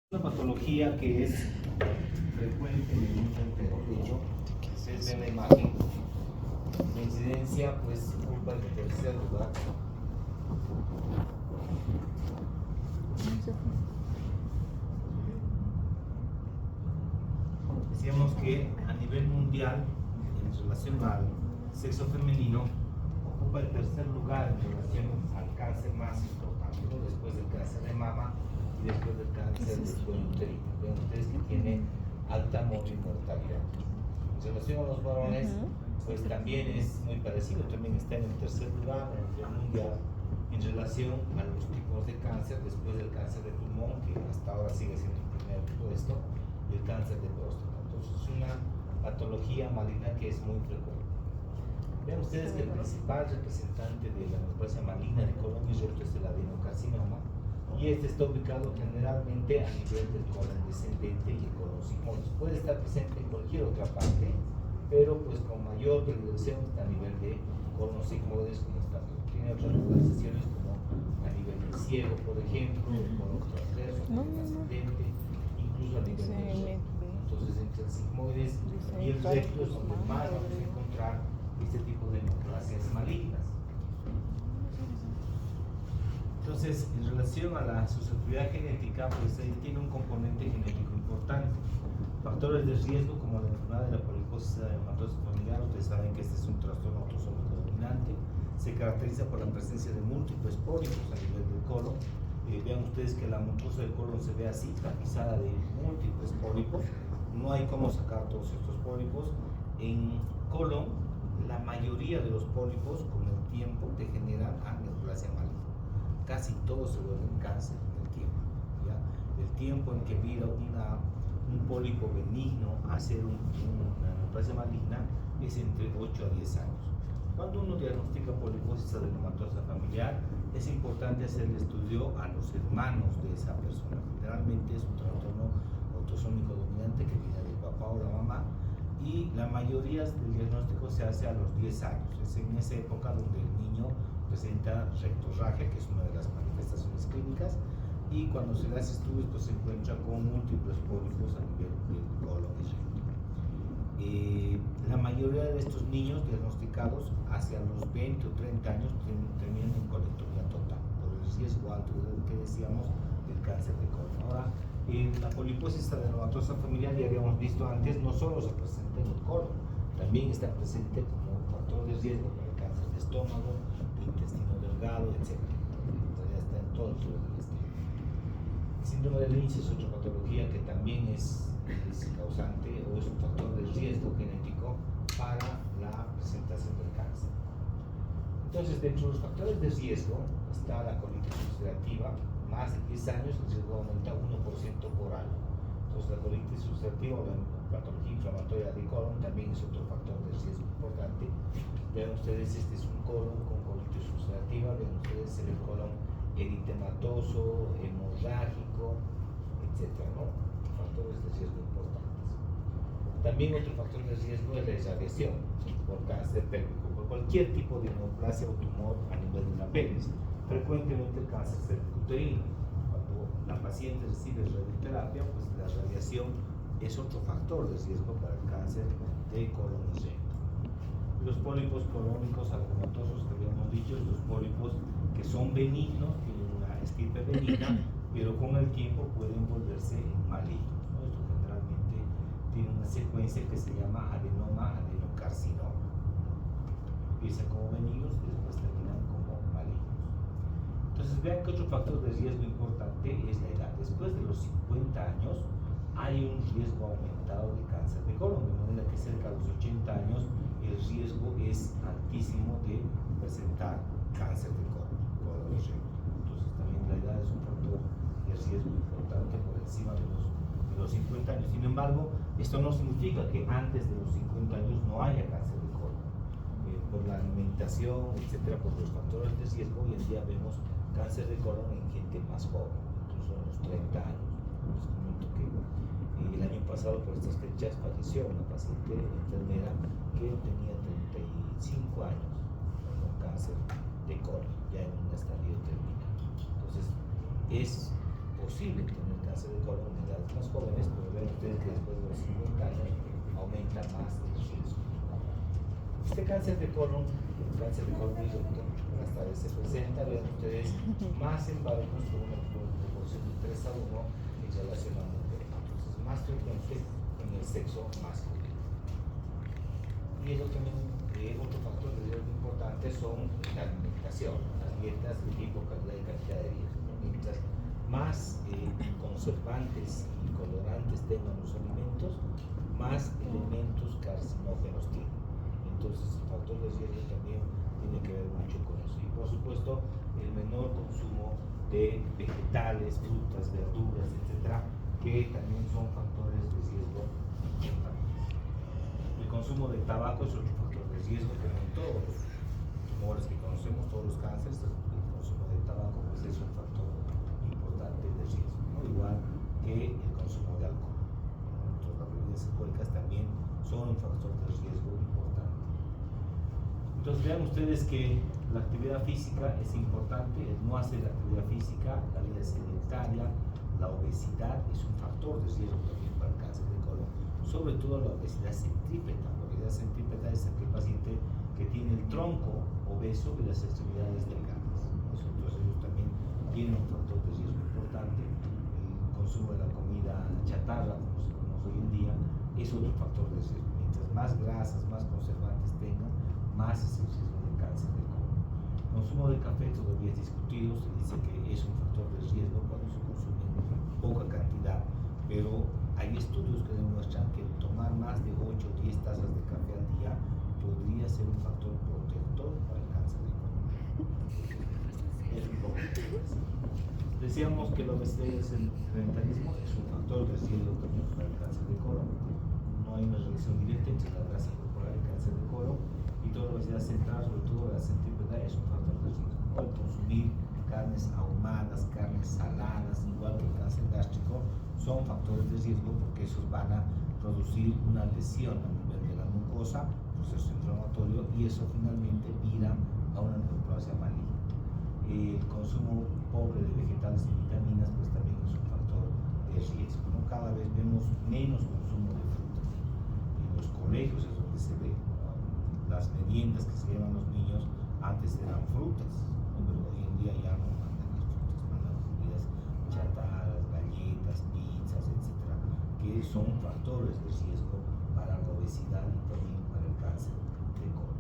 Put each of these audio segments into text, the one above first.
Una patología que es frecuente en el mundo entero. De hecho, ustedes ven la imagen, la incidencia pues ocupa el tercer lugar. Decíamos que a nivel mundial, en relación al sexo femenino, ocupa el tercer lugar en relación al cáncer más importante, ¿no? Después del cáncer de mama y después del cáncer del cuello uterino. Ven ustedes que tiene alta mortalidad. En relación a los varones, pues también es muy parecido, también está en el tercer lugar a nivel mundial en relación a los tipos de cáncer, después del cáncer de pulmón, que hasta ahora sigue siendo el primer puesto, y el cáncer de próstata. Entonces es una patología maligna que es muy frecuente. Vean ustedes que el principal representante de la neoplasia maligna de colon abierto es el adenocarcinoma, y este está ubicado generalmente a nivel del colon descendente y el colon sigmoides. Puede estar presente en cualquier otra parte, pero pues con mayor predilección está a nivel de colon sigmoides, como está. Tiene otras localizaciones como a nivel del ciego, por ejemplo, el colon transverso, el colon ascendente, incluso a nivel del recto. Entonces entre el sigmoides y el recto es donde más vamos a encontrar este tipo de neoplasias malignas. Entonces, en relación a la susceptibilidad genética, pues ahí tiene un componente genético importante. Factores de riesgo como la enfermedad de la poliposis adenomatosa familiar, ustedes saben que este es un trastorno autosómico dominante, se caracteriza por la presencia de múltiples pólipos a nivel del colon. Vean ustedes que la mucosa del colon se ve así, tapizada de múltiples pólipos, no hay cómo sacar todos estos pólipos. En colon, la mayoría de los pólipos con el tiempo degeneran a neoplasia maligna. Casi todos se vuelven cáncer en el tiempo, ¿ya? El tiempo en que vida un pólipo benigno a ser una neoplasia maligna es entre 8 a 10 años. Cuando uno diagnostica poliposis adenomatosa familiar, es importante hacer el estudio a los hermanos de esa persona. Generalmente es un trastorno autosómico dominante que viene del papá o la mamá, y la mayoría del diagnóstico se hace a los 10 años. Es en esa época donde el niño presenta rectorragia, que es una de las manifestaciones clínicas, y cuando se le hace estudios pues se encuentra con múltiples pólipos a nivel del colon y recto. La mayoría de estos niños diagnosticados hacia los 20 o 30 años terminan en colectomía total, por el riesgo alto del que decíamos del cáncer de colon. Ahora, la poliposis adenomatosa familiar, ya habíamos visto antes, no solo se presenta en el colon, también está presente como factor de riesgo para el cáncer de estómago, de intestino delgado, etc. En realidad está en todo el tubo digestivo. El síndrome de Lynch es otra patología que también es causante o es un factor de riesgo genético para la presentación del cáncer. Entonces, dentro de los factores de riesgo está la colitis ulcerativa. Más de 10 años el riesgo aumenta 1% por año. Entonces la colitis ulcerativa o la patología inflamatoria del colon también es otro factor de riesgo importante. Vean ustedes, este es un colon con colitis ulcerativa, vean ustedes el colon eritematoso, hemorrágico, etc., ¿no? Factores de riesgo importantes. También otro factor de riesgo es la irradiación por cáncer pélvico, por cualquier tipo de neoplasia o tumor a nivel de la pelvis. Frecuentemente el cáncer cervicuterino. Cuando la paciente recibe radioterapia, pues la radiación es otro factor de riesgo para el cáncer de colon y recto. Los pólipos colónicos adenomatosos que habíamos dicho, los pólipos que son benignos, tienen una estirpe benigna, pero con el tiempo pueden volverse malignos, ¿no? Esto generalmente tiene una secuencia que se llama adenoma adenocarcinoma. Empiezan como benignos y después terminan como malignos. Entonces vean que otro factor de riesgo importante es la edad. Después de los 50 años hay un riesgo aumentado de cáncer de colon, de manera que cerca de los 80 años el riesgo es altísimo de presentar cáncer de colon y recto. Entonces también la edad es un factor de riesgo importante por encima de los 50 años. Sin embargo, esto no significa que antes de los 50 años no haya cáncer de colon. Por la alimentación, etcétera, por los factores de riesgo, hoy en día vemos cáncer de colon en gente más joven, incluso a los 30 años. Les comento que el año pasado, por estas fechas, falleció una paciente enfermera que tenía 35 años con cáncer de colon, ya en un estadio terminal. Entonces, es posible tener cáncer de colon en más jóvenes, pero ven ustedes que después de los 50 años aumenta más el riesgo. Este cáncer de colon directo, hasta vez se presenta, vean ustedes, más en varones con una proporción de 3 a 1 en relación a mujeres. Entonces, más frecuente en el sexo masculino. Y eso también, otro factor de riesgo importante son la alimentación, las dietas de tipo, calidad y cantidad de vida. Mientras más conservantes y colorantes tengan los alimentos, más elementos carcinógenos tienen. Entonces, el factor de riesgo también tiene que ver mucho con eso. Y por supuesto, el menor consumo de vegetales, frutas, verduras, etcétera, que también son factores de riesgo importantes. El consumo de tabaco es otro factor de riesgo, pero en todos los tumores que conocemos, todos los cánceres, el consumo de tabaco pues es un factor importante de riesgo, ¿no? Igual que el consumo de alcohol. Entonces, las bebidas alcohólicas también son un factor de riesgo importante. Entonces vean ustedes que la actividad física es importante, el no hacer actividad física, la vida sedentaria, la obesidad es un factor de riesgo también para el cáncer de colon, sobre todo la obesidad centrípeta. La obesidad centrípeta es aquel paciente que tiene el tronco obeso y las extremidades delgadas. Entonces ellos también tienen un factor de riesgo importante. El consumo de la comida chatarra, como se conoce hoy en día, es otro factor de riesgo. Mientras más grasas, más conservantes tengan, más es el riesgo del cáncer de colon. El consumo de café todavía es discutido, se dice que es un factor de riesgo cuando se consume en poca cantidad, pero hay estudios que demuestran que tomar más de 8 o 10 tazas de café al día podría ser un factor protector para el cáncer de colon. Es un poco interesante. Decíamos que la obesidad y el sedentarismo es un factor de riesgo también para el cáncer de colon. No hay una relación directa entre la grasa corporal y el cáncer de colon, y toda la obesidad central, sobre todo la centrípeta, es un factor de riesgo. El consumir carnes ahumadas, carnes saladas, igual que el cáncer gástrico, son factores de riesgo porque esos van a producir una lesión a nivel de la mucosa, proceso inflamatorio, y eso finalmente vira a una neoplasia maligna. El consumo pobre de vegetales y vitaminas pues también es un factor de riesgo, ¿no? Cada vez vemos menos consumo de frutas. En los colegios es donde se ve, ¿no? Las meriendas que se llevan los niños antes eran frutas, ¿no? Pero hoy en día ya no mandan las frutas, mandan comidas chatarras, galletas, pizzas, etcétera, que son factores de riesgo para la obesidad y también para el cáncer de colon.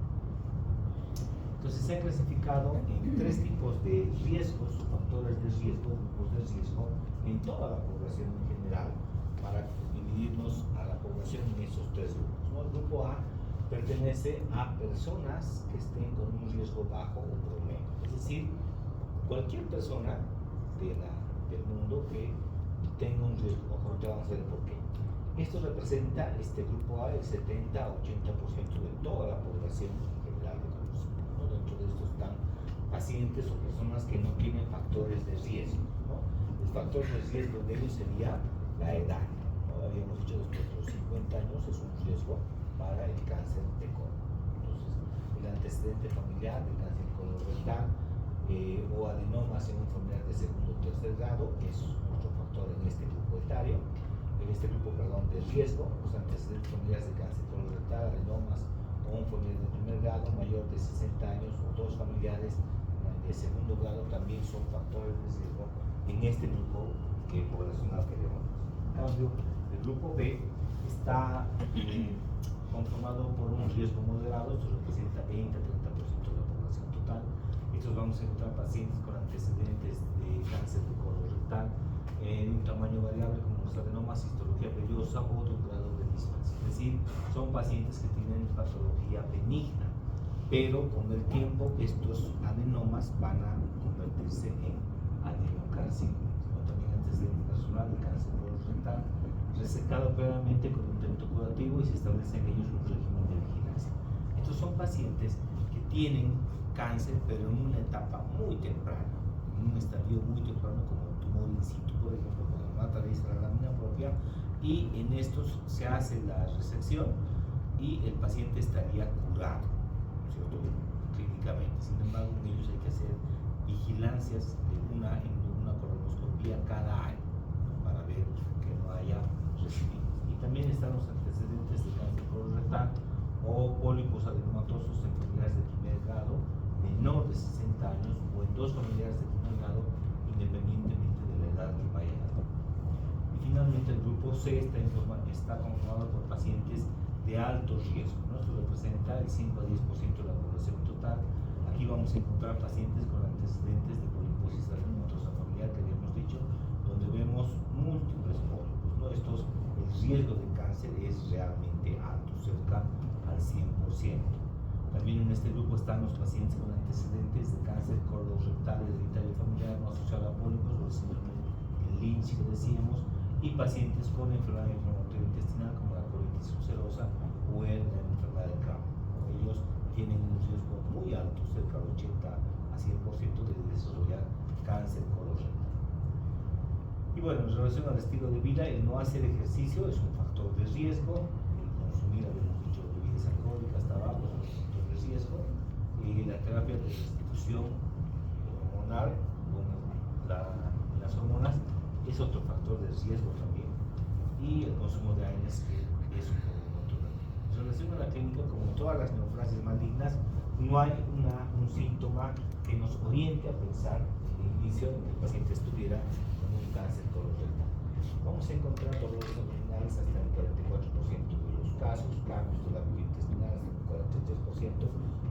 Entonces se ha clasificado en 3 tipos de riesgos, factores de riesgo, grupos de riesgo en toda la población en general, para dividirnos a la población en esos 3 grupos, ¿no? El grupo A pertenece a personas que estén con un riesgo bajo o promedio, es decir, cualquier persona del mundo que tenga un riesgo. Ahorita vamos a ver por qué. Esto representa, este grupo A, el 70 a 80% de toda la población en general de consumo, ¿no? Dentro de estos están pacientes o personas que no tienen factores de riesgo, ¿no? El factor de riesgo de ellos sería la edad, ¿no? Habíamos dicho después de los 50 años es un riesgo para el cáncer de colon. Entonces, el antecedente familiar del cáncer colorectal o adenomas en un familiar de segundo o tercer grado es otro factor en este grupo etario, de riesgo, los antecedentes familiares de cáncer colorectal, adenomas o un familiar de primer grado mayor de 60 años o 2 familiares de segundo grado también son factores de riesgo en este grupo poblacional que vemos. En cambio, el grupo B está conformado por un riesgo moderado, esto representa 20 a 30% de la población total. Estos vamos a encontrar pacientes con antecedentes de cáncer de colorectal en un tamaño variable como los adenomas, histología vellosa o de un grado de displasia. Es decir, son pacientes que tienen patología benigna, pero con el tiempo estos adenomas van a convertirse en adenocarcinomas, ¿no? También antecedente personal de cáncer colorectal, resectado previamente con un intento curativo y se establece en ellos un régimen de vigilancia. Estos son pacientes que tienen cáncer, pero en una etapa muy temprana, en un estadio muy temprano como el tumor in situ, por ejemplo, cuando no atraviesa la lámina propia, y en estos se hace la resección y el paciente estaría curado, ¿cierto? Clínicamente. Sin embargo, en ellos hay que hacer vigilancias en una colonoscopía cada año, ¿no? Para ver que no hay están los antecedentes de cáncer colorectal o pólipos adenomatosos en familiares de primer grado menor de 60 años o en dos familiares de primer grado independientemente de la edad que vayan a tener. Y finalmente el grupo C está conformado por pacientes de alto riesgo, ¿no? Esto representa el 5 a 10% de la población total. Aquí vamos a encontrar pacientes con antecedentes de poliposis adenomatosa familiar que habíamos dicho, donde vemos múltiples pólipos, ¿no? El riesgo de cáncer es realmente alto, cerca al 100%. También en este grupo están los pacientes con antecedentes de cáncer colorectal hereditario familiar no asociado a pólipos, o el síndrome de Lynch que decíamos, y pacientes con enfermedad inflamatoria intestinal como la colitis ulcerosa o la enfermedad de Crohn. Ellos tienen un riesgo muy alto, cerca del 80 a 100% de desarrollar cáncer colorectal. Y bueno, en relación al estilo de vida, el no hacer ejercicio es un factor de riesgo. El consumir, habíamos dicho, bebidas alcohólicas, tabaco es un factor de riesgo. La terapia de restitución hormonal con las hormonas es otro factor de riesgo también. Y el consumo de AINES es un problema natural. En relación a la clínica, como todas las neoplasias malignas, no hay un síntoma que nos oriente a pensar en el inicio de que el paciente estuviera con un cáncer colorectal. Vamos a encontrar dolores abdominales hasta el 44% de los casos, cambios de la vía intestinal hasta el 43%,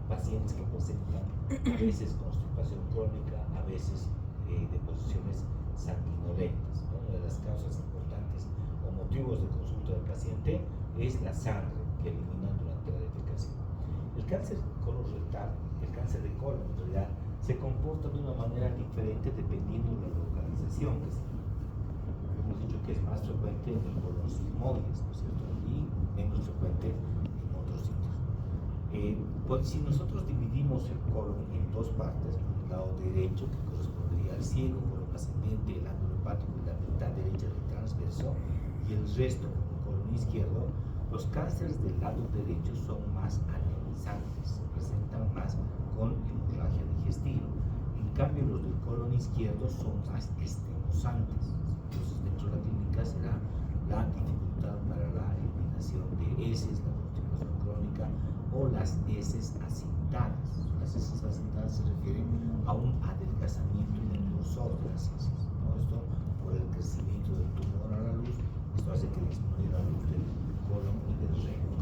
pacientes que presentan a veces constipación crónica, a veces deposiciones sanguinolentas. Una de las causas importantes o motivos de consulta del paciente es la sangre que eliminan durante la defecación. El cáncer colorectal, el cáncer de colon en realidad, se comporta de una manera diferente dependiendo de la localización. Hemos dicho que es más frecuente en el colon sigmoides, ¿no es cierto? Y menos frecuente en otros sitios. Pues si nosotros dividimos el colon en dos partes, el lado derecho que correspondería al ciego, colon ascendente, el ángulo hepático y la mitad derecha del transverso, y el resto como colon izquierdo, los cánceres del lado derecho son más anemizantes, se presentan más con hemorragia digestiva. En cambio, los del colon izquierdo son más estemosantes. Entonces, dentro de la clínica será la dificultad para la eliminación de heces, la constipación crónica o las heces acintadas. Las heces acintadas se refieren a un adelgazamiento en el grosor de las heces, ¿no? Esto por el crecimiento del tumor a la luz, esto hace que disminuya la luz del colon y del recto.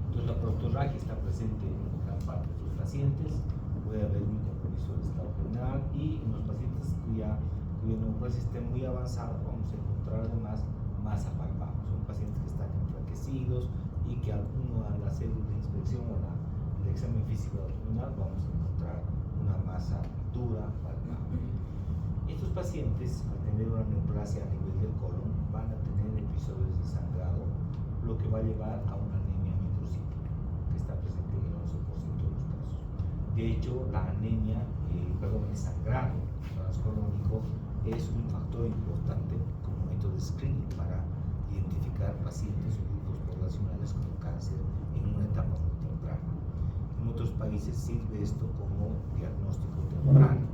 Entonces la proctorragia está presente en gran parte de los pacientes, puede haber un compromiso del estado renal, y en los pacientes cuya neoplasia esté muy avanzada vamos a encontrar además masa palpable. Son pacientes que están enflaquecidos y que alguno al hacer la inspección o el examen físico abdominal vamos a encontrar una masa dura palpable. Estos pacientes, al tener una neoplasia a nivel del colon, van a tener episodios de sangrado, lo que va a llevar a una anemia microcíclica, que está presente en el 11% de los casos. De hecho, la anemia, el sangrado transcolónico es un factor importante como método de screening para identificar pacientes o grupos poblacionales con cáncer en una etapa muy temprana. En otros países sirve esto como diagnóstico temprano.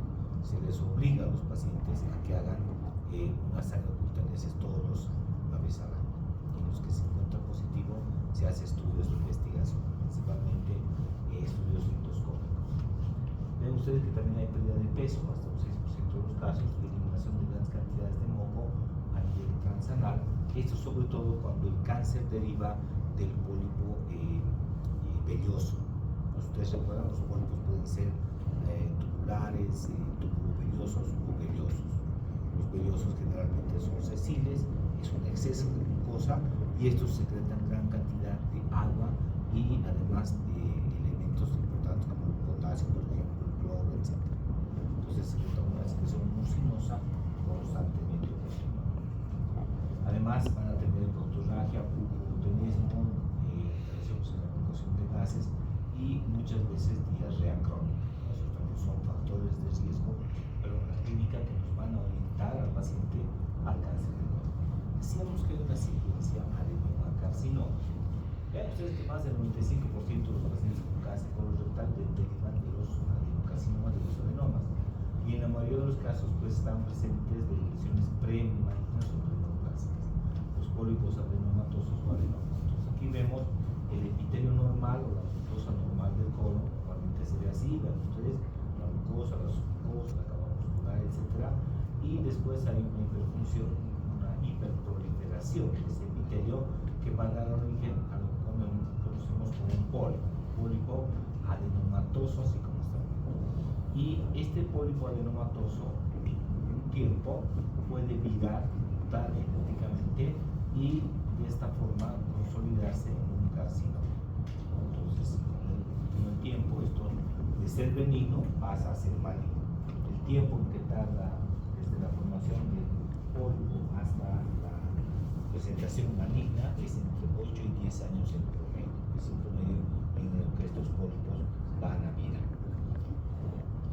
Se les obliga a los pacientes a que hagan una sangre oculta en heces una vez al año. En los que se encuentra positivo se hace estudios de investigación, principalmente estudios endoscópicos. Ven ustedes que también hay pérdida de peso, hasta un 6% de los casos, y eliminación de grandes cantidades de moco a nivel transanal. Esto sobre todo cuando el cáncer deriva del pólipo velloso. Ustedes recuerdan, los pólipos pueden ser tubulares, tubulovellosos o vellosos. Los vellosos generalmente son sesiles, es un exceso de glucosa, y estos secretan gran cantidad de agua y además de elementos importantes como el potasio, por ejemplo, el cloro, etc. Entonces secreta una secreción mucinosa constantemente. Además van a tener proctorragia, pubotenismo, alteraciones en la evacuación de gases y muchas veces diarrea crónica. Esos también son factores de riesgo, pero en la clínica que nos van a orientar al paciente al cáncer de colon. Decíamos que hay una secuencia adenocarcinoma. Vean ustedes que más del 95% de los pacientes con cáncer colorectal derivan de los adenocarcinomas, de los adenomas, y en la mayoría de los casos pues están presentes de lesiones premalignas o preneoplásicas. Los pólipos adenomatosos o adenómatos. Aquí vemos el epitelio normal o la mucosa normal del colon, normalmente se ve así, vean ustedes, la mucosa, la submucosa, la capa muscular, etc. Y después hay una hiperfunción, una hiperproliferación de ese epitelio que va a dar origen a lo que conocemos como un pólipo adenomatoso, así como está. Y este pólipo adenomatoso, en un tiempo, puede virar, mutar genéticamente y de esta forma consolidarse en un carcinoma. Entonces, con el tiempo, esto de ser benigno pasa a ser maligno. El tiempo en que tarda desde la formación del pólipo hasta la presentación maligna es entre 8 y 10 años en promedio. Es el promedio en el que estos pólipos van a virar.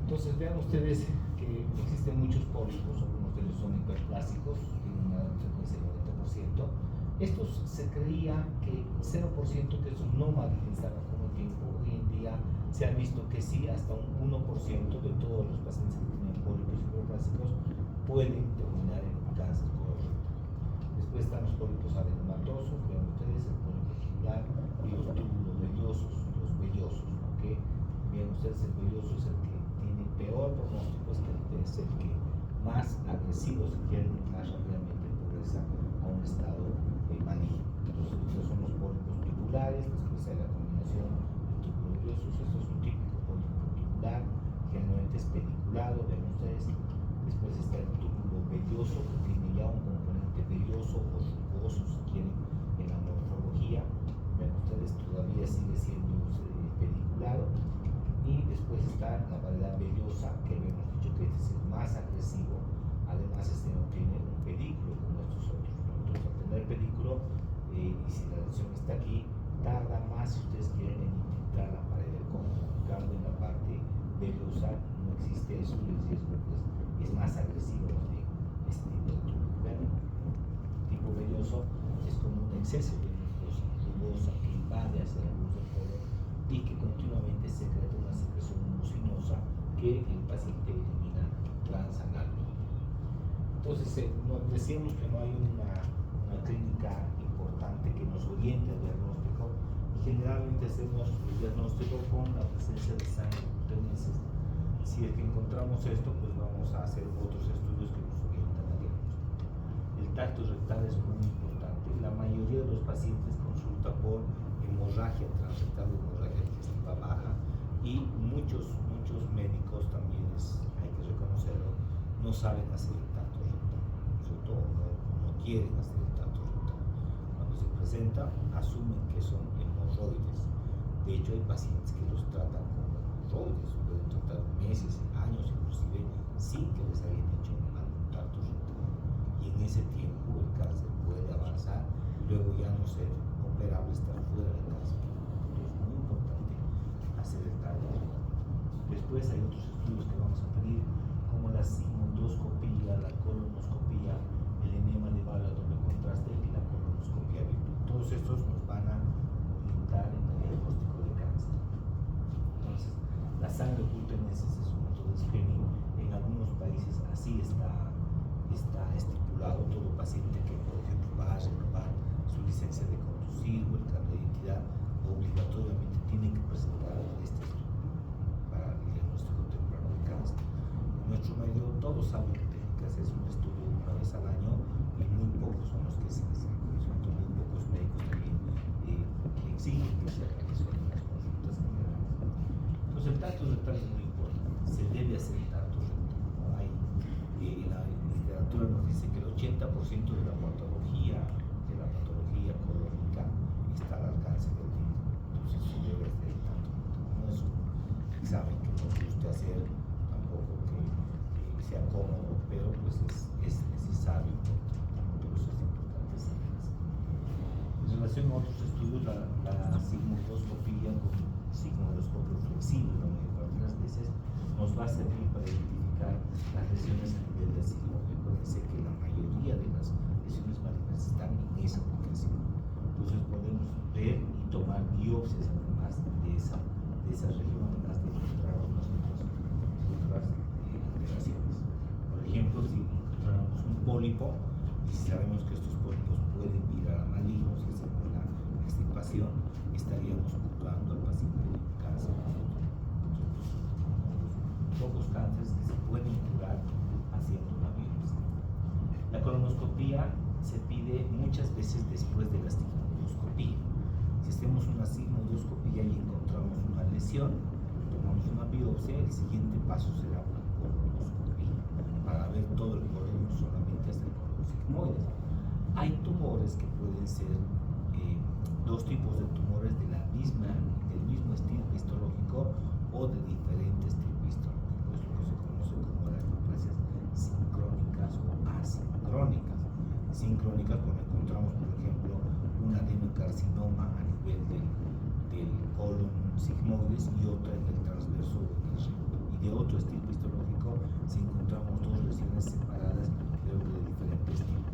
Entonces, vean ustedes que existen muchos pólipos, algunos de ellos son hiperplásicos, tienen una frecuencia del 90%. Estos se creía que 0% que estos no malignizaban con el tiempo. Hoy en día se ha visto que sí, hasta un 1% de todos los pacientes que tienen pólipos hiperplásicos pueden terminar en cáncer colorectal. Después están los pólipos adenomatosos, vean ustedes el pólipo tubular y los túbulos vellosos, los vellosos, ¿okay? Vean ustedes, el velloso es el que tiene peor pronóstico, es el que más agresivo, si quieren, más rápidamente progresa a un estado maligno. Entonces, estos son los pólipos tubulares, después hay la combinación de túbulos vellosos. Esto es un típico pólipo tubular, generalmente es pediculado, vean ustedes. Después está el túbulo velloso, que tiene ya un componente velloso o rugoso, si quieren, en la morfología. Vean ustedes, todavía sigue siendo pediculado. Y después está la variedad vellosa, que hemos dicho que este es el más agresivo. Además, este no tiene un pedículo como estos otros. Entonces, al tener pedículo, y si la lesión está aquí, tarda más, si ustedes quieren, en infiltrar la pared del colon. En cambio, en la parte vellosa no existe eso, y el riesgo pues, es más agresivo de este tipo de túbulo. El tipo velloso es como un exceso de mucosa rugosa que invade hacia la luz del colon y que continuamente secreta una secreción mucinosa que el paciente elimina transanalmente. Entonces, decíamos que no hay una clínica importante que nos oriente al diagnóstico, y generalmente hacemos el diagnóstico con la presencia de sangre pertenece. Si es que encontramos esto, pues vamos a hacer otros estudios que nos orientan al diagnóstico. El tacto rectal es muy importante. La mayoría de los pacientes consulta por hemorragia transrectal, hemorragia digestiva baja, y muchos médicos también, hay que reconocerlo, no saben hacer el tacto rectal, sobre todo no quieren hacer el tacto rectal. Cuando se presenta, asumen que son hemorroides. De hecho, hay pacientes que los tratan como hemorroides, pueden tratar meses, años, inclusive sin que les hayan hecho algún tacto rectal. Y en ese tiempo el cáncer puede avanzar y luego ya no ser operable, estar fuera del cáncer. Entonces es muy importante hacer el tacto rectal. Después hay otros estudios que vamos a pedir, como la sigmoidoscopía, la colonoscopía, el enema de bala doble contraste y la colonoscopia virtual. Todos estos nos van a orientar en el diagnóstico de cáncer. Entonces, la sangre pulpenesis es un método de screening. En algunos países así está estipulado. Todo paciente que, por ejemplo, va a renovar su licencia de conducir o el carnet de identidad, obligatoriamente tiene que presentar este estudio para el diagnóstico temprano de cáncer. En nuestro medio, todos saben que tienen que hacerse un estudio una vez al año y muy pocos son los que se hacen. Por eso, muy pocos médicos también exigen que se realicen las consultas generales. Entonces, el tacto rectal es muy importante. Se debe hacer el tacto rectal. ¿No? La literatura nos dice que el 80% de la patología colónica está al alcance del niño. Entonces, se debe hacer el tacto rectal. No es un examen que nos guste hacer, tampoco que sea cómodo, pero pues es necesario, por eso es importante saberlo. En relación a otros estudios, la sigmoidoscopía con sigmoidoscopio flexible, la mayor parte de las veces, nos va a servir para identificar las lesiones a nivel del sigmoide. Acuérdense que la mayoría de las lesiones malignas están en esa ubicación. Entonces podemos ver y tomar biopsias además de esa región, además de encontrar otras alteraciones. Por ejemplo, si encontramos un pólipo y si sabemos que estos pólipos pueden virar colonoscopía se pide muchas veces después de la sigmoidoscopía. Si hacemos una sigmoidoscopía y encontramos una lesión, tomamos una biopsia, el siguiente paso será una colonoscopía para ver todo el colon, no solamente hasta el colon sigmoide. Hay tumores que pueden ser dos tipos de tumores del mismo estilo histológico o de diferentes tipos histológicos, lo que se conoce como las neoplasias sincrónicas o asincrónicas. Sincrónicas cuando encontramos, por ejemplo, un adenocarcinoma a nivel del colon sigmoides y otra en el transverso del recto. Y de otro estilo histológico, si encontramos dos lesiones separadas, pero de diferentes tipos.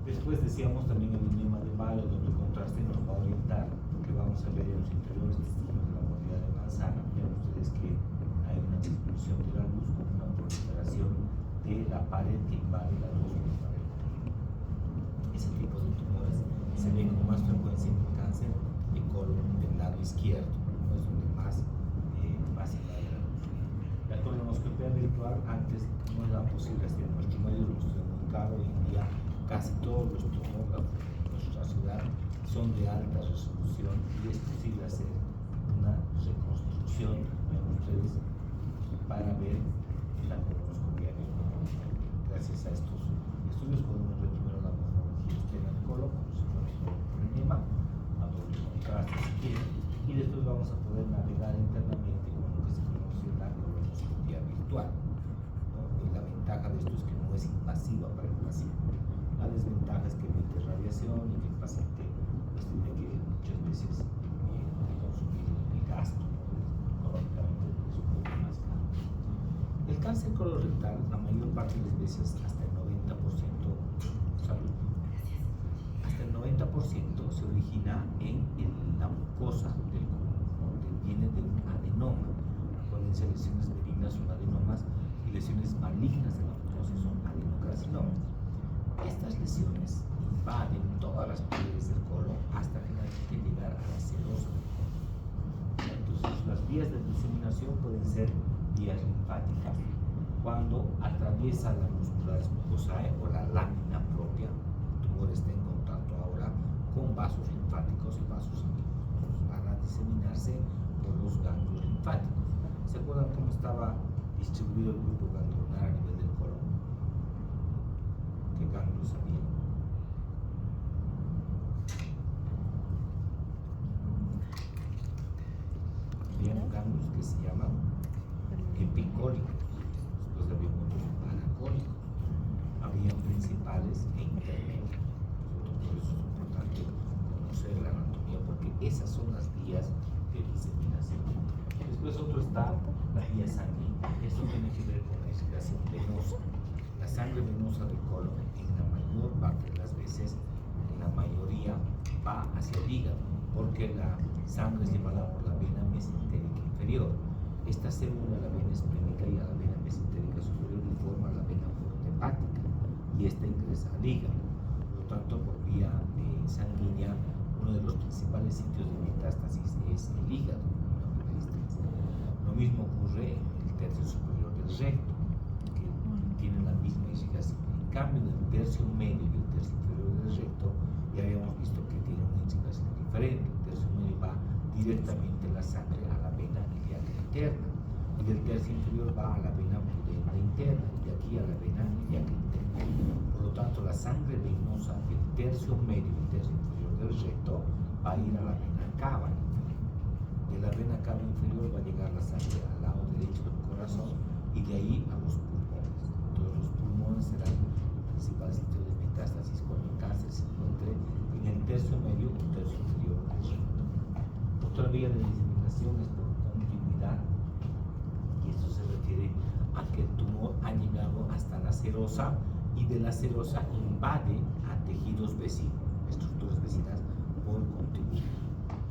Después decíamos también el enema de Balo, donde el contraste nos va a orientar, que vamos a ver en los interiores testículos de la mordida de manzana. Vean ustedes que hay una disminución de la luz con una proliferación de la pared que invade la luz de la pared. Ese tipo de tumores se ven con más frecuencia en el cáncer de colon del lado izquierdo, ¿no? Es donde más invade la luz. La colonoscopia virtual antes no era posible hacer en nuestro medio, lo estudió muy caro. Hoy en día casi todos los tomógrafos de nuestra ciudad son de alta resolución y es posible hacer una reconstrucción, ven ustedes, para ver la colonoscopia virtual. Gracias a estos estudios podemos ver primero la morfología externa del colon, como si fuera un enema, a doble contraste si quieren, y después vamos a poder navegar internamente con lo que se conoce la colonoscopia virtual, ¿no? Y la ventaja de esto es que no es invasiva para el paciente. La desventaja es que emite radiación y que el paciente pues, tiene que muchas veces consumir el gasto, ¿no? Económicamente es un poco más caro. El cáncer colorectal, la mayor parte de las veces, hasta el 90%, salud, hasta el 90% se origina en la mucosa del colon, ¿no? Viene de un adenoma. Pueden ser lesiones benignas, son adenomas, y lesiones malignas de la mucosa son adenocarcinomas. Estas lesiones invaden todas las paredes del colon hasta finalmente llegar a la serosa. Entonces, las vías de diseminación pueden ser vías linfáticas, cuando atraviesa la muscularis mucosae o la lámina propia. El tumor está en contacto ahora con vasos linfáticos y vasos sanguíneos. Entonces, van a diseminarse por los ganglios linfáticos. ¿Se acuerdan cómo estaba distribuido el grupo ganglionar a nivel del colon? ¿Qué ganglios había? Había ganglios que se llaman epicólicos, después había muchos anacólicos, había principales e intermedios. Por eso es importante conocer la anatomía, porque esas son las vías de diseminación. Después otro está la vía sanguínea. Esto tiene que ver con la irrigación venosa. La sangre venosa del colon, en la mayor parte de las veces, en la mayoría, va hacia el hígado, porque la sangre es llevada por la vena mesentérica inferior. Esta se une a la vena esplénica y a la vena mesentérica superior y forma la vena hepática, y esta ingresa al hígado. Por lo tanto, por vía sanguínea, uno de los principales sitios de metástasis es el hígado. Lo mismo ocurre en el tercio superior del recto, que tiene la misma irrigación. En cambio, en el tercio medio y el tercio inferior del recto, ya habíamos visto que tiene una irrigación diferente. El tercio medio va directamente la sangre a la vena ilíaca interna, y del tercio inferior va a la vena pudenda interna, y de aquí a la vena ilíaca interna. Por lo tanto, la sangre venosa del tercio medio y el tercio inferior del recto va a ir a la vena cava inferior. De la vena cava inferior va a llegar la sangre al lado derecho del corazón y de ahí a los pulmones. Entonces, los pulmones serán el principal sitio de metástasis cuando el cáncer se encuentre en el tercio medio o tercio inferior del recto. Otra vía de diseminación es por continuidad, y esto se refiere a que el tumor ha llegado hasta la serosa y de la serosa invade a tejidos vecinos, estructuras vecinas por continuidad.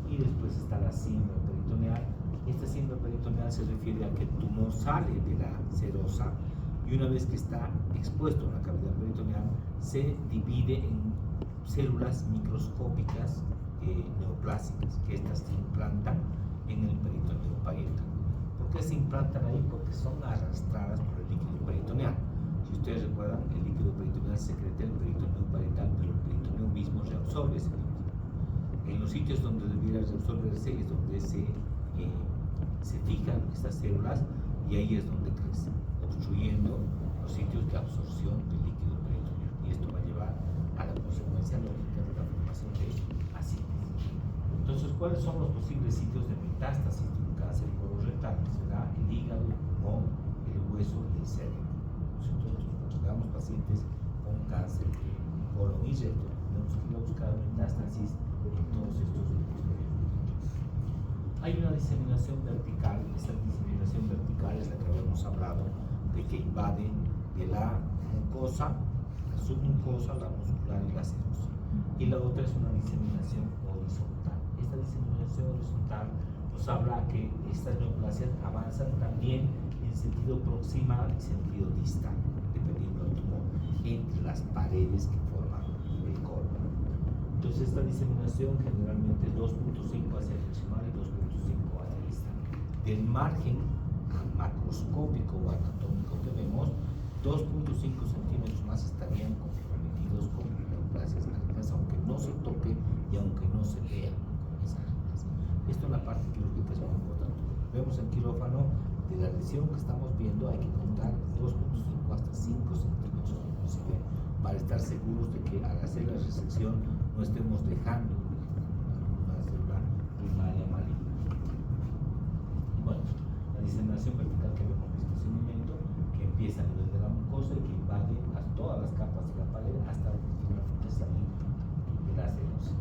Y después está la siembra peritoneal. Esta siembra peritoneal se refiere a que el tumor sale de la serosa y una vez que está expuesto en la cavidad peritoneal se divide en células microscópicas neoplásicas, que estas se implantan en el peritoneo parietal. ¿Por qué se implantan ahí? Porque son arrastradas por el líquido peritoneal. Si ustedes recuerdan, el líquido se secreta el peritoneo parietal, pero el peritoneo mismo reabsorbe ese líquido. En los sitios donde debiera reabsorberse es donde se fijan estas células y ahí es donde crece, obstruyendo los sitios de absorción del líquido peritoneal. Y esto va a llevar a la consecuencia lógica de la formación de ácidos. Entonces, ¿cuáles son los posibles sitios de metástasis de un cáncer colorectal? Será el hígado, el pulmón, el hueso y el cerebro. Nosotros cuando veamos pacientes con cáncer de colon y recto, tenemos que ir a buscar metástasis en todos estos grupos. Hay una diseminación vertical. Esta diseminación vertical es la que habíamos hablado, de que invade de la mucosa, la submucosa, la muscular y la serosa. Y la otra es una diseminación horizontal. Esta diseminación horizontal nos habla que estas neoplasias avanzan también en sentido proximal y sentido distal, dependiendo del tumor, entre las paredes que forman el colon. Entonces, esta diseminación generalmente 2.5 hacia el proximal y 2.5 hacia el distal. Del margen macroscópico o anatómico que vemos, 2.5 centímetros más estarían comprometidos con neoplasias malignas, aunque no se toque y aunque no se vea con esa neoplasia. Esto en la parte quirúrgica es muy importante. Vemos en quirófano, de la lesión que estamos viendo hay que contar 2.5 hasta 5 centímetros inclusive, para estar seguros de que al hacer la resección no estemos dejando una célula primaria maligna. Bueno, la diseminación vertical que hemos visto hace un momento, que empieza a nivel de la mucosa y que invade a todas las capas de la pared hasta finalmente salir de la serosa.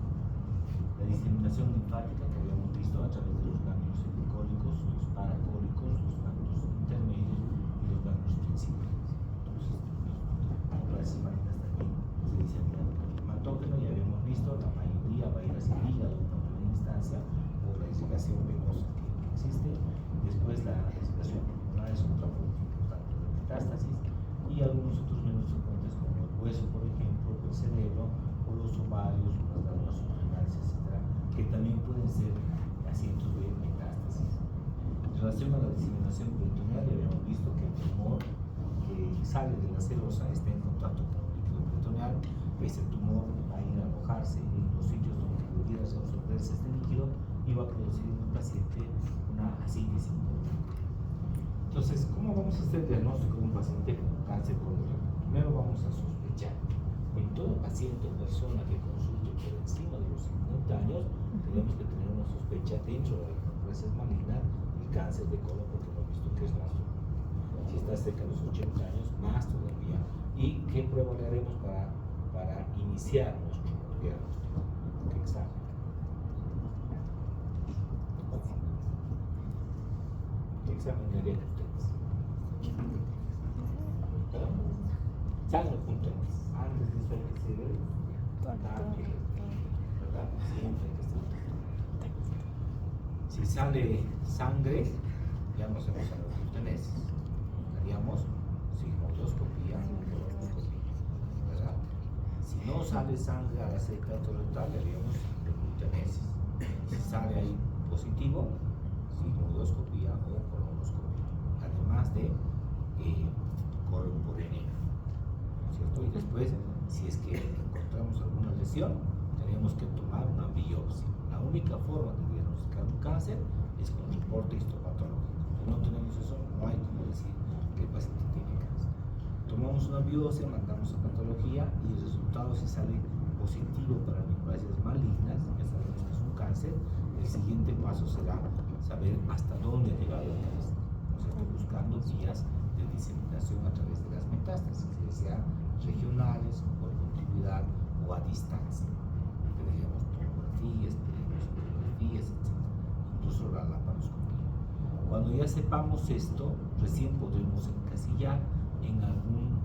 La diseminación linfática que habíamos visto a través de los ganglios epicólicos, los paracólicos, los ganglios intermedios y los ganglios principales. Entonces, las malignas también se diseminan por el hematógeno. Ya habíamos visto, la mayoría va a ir hacia el hígado en una primera instancia por la irrigación venosa que existe. Después la irrigación pulmonar es otra fuente importante de metástasis, y algunos otros menos frecuentes como el hueso, por ejemplo, o el cerebro, o los ovarios, o las glándulas suprarrenales, etcétera, que también pueden ser asientos de metástasis. En relación a la diseminación peritoneal, ya habíamos visto que el tumor que sale de la serosa está en contacto con el líquido peritoneal. Ese tumor va a ir a alojarse en los sitios donde pudiera absorberse este líquido y va a producir en el paciente una ascitis importante. Entonces, ¿cómo vamos a hacer el diagnóstico de un paciente con cáncer colorectal? Primero vamos a sospechar. En todo paciente o persona que consulte por encima de los 50 años, tenemos que tener una sospecha dentro de las neoplasias malignas del cáncer de colon, porque hemos visto que es más frecuente. Si está cerca de los 80 años, más todavía. ¿Y qué prueba le haremos para iniciar nuestro diagnóstico? ¿Qué examen? ¿Qué examen le harían ustedes? Sangre punto antes de eso hay que ser ¿verdad? Siempre hay que estar. Si sale sangre, ya nos hemos a los glutenesis. Haríamos sigmoidoscopía o colonoscopía, ¿verdad? Si no sale sangre a la ceca total, le haríamos glutenesis. Si sale ahí positivo, sigmoidoscopía o colonoscopía, además de corroborenina, ¿cierto? Y después, si es que encontramos alguna lesión, tenemos que tomar una biopsia. La única forma de diagnosticar un cáncer es con reporte histopatológico. Si no tenemos eso, no hay como decir que el paciente tiene cáncer. Tomamos una biopsia, mandamos a patología y el resultado, si sale positivo para neoplasias malignas, ya sabemos que es un cáncer. El siguiente paso será saber hasta dónde ha llegado el cáncer. O sea, estoy buscando vías de diseminación a través de las metástasis, ya sea regionales, por continuidad o a distancia. Pedimos tomografías, pedimos radiografías, etc. Incluso la laparoscopía. Cuando ya sepamos esto, recién podremos encasillar en algún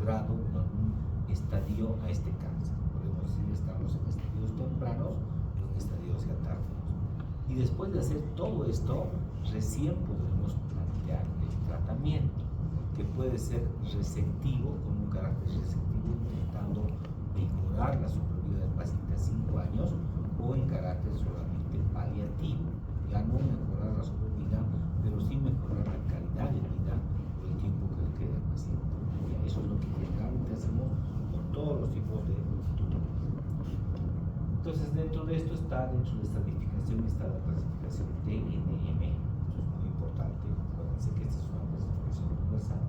grado, en algún estadio a este cáncer. Podemos decir que estamos en estadios tempranos o en estadios ya tardíos. Y después de hacer todo esto, recién podremos plantear el tratamiento, que puede ser receptivo, con un carácter receptivo, intentando mejorar la sobrevida del paciente a 5 años, o en carácter solamente paliativo, ya no mejorar la sobrevida, pero sí mejorar la calidad de vida por el tiempo que le queda al paciente. Eso es lo que generalmente hacemos Entonces, dentro de esto está, dentro de esta estratificación, está la clasificación TNM. Esto es muy importante. Acuérdense que esta es una clasificación universal,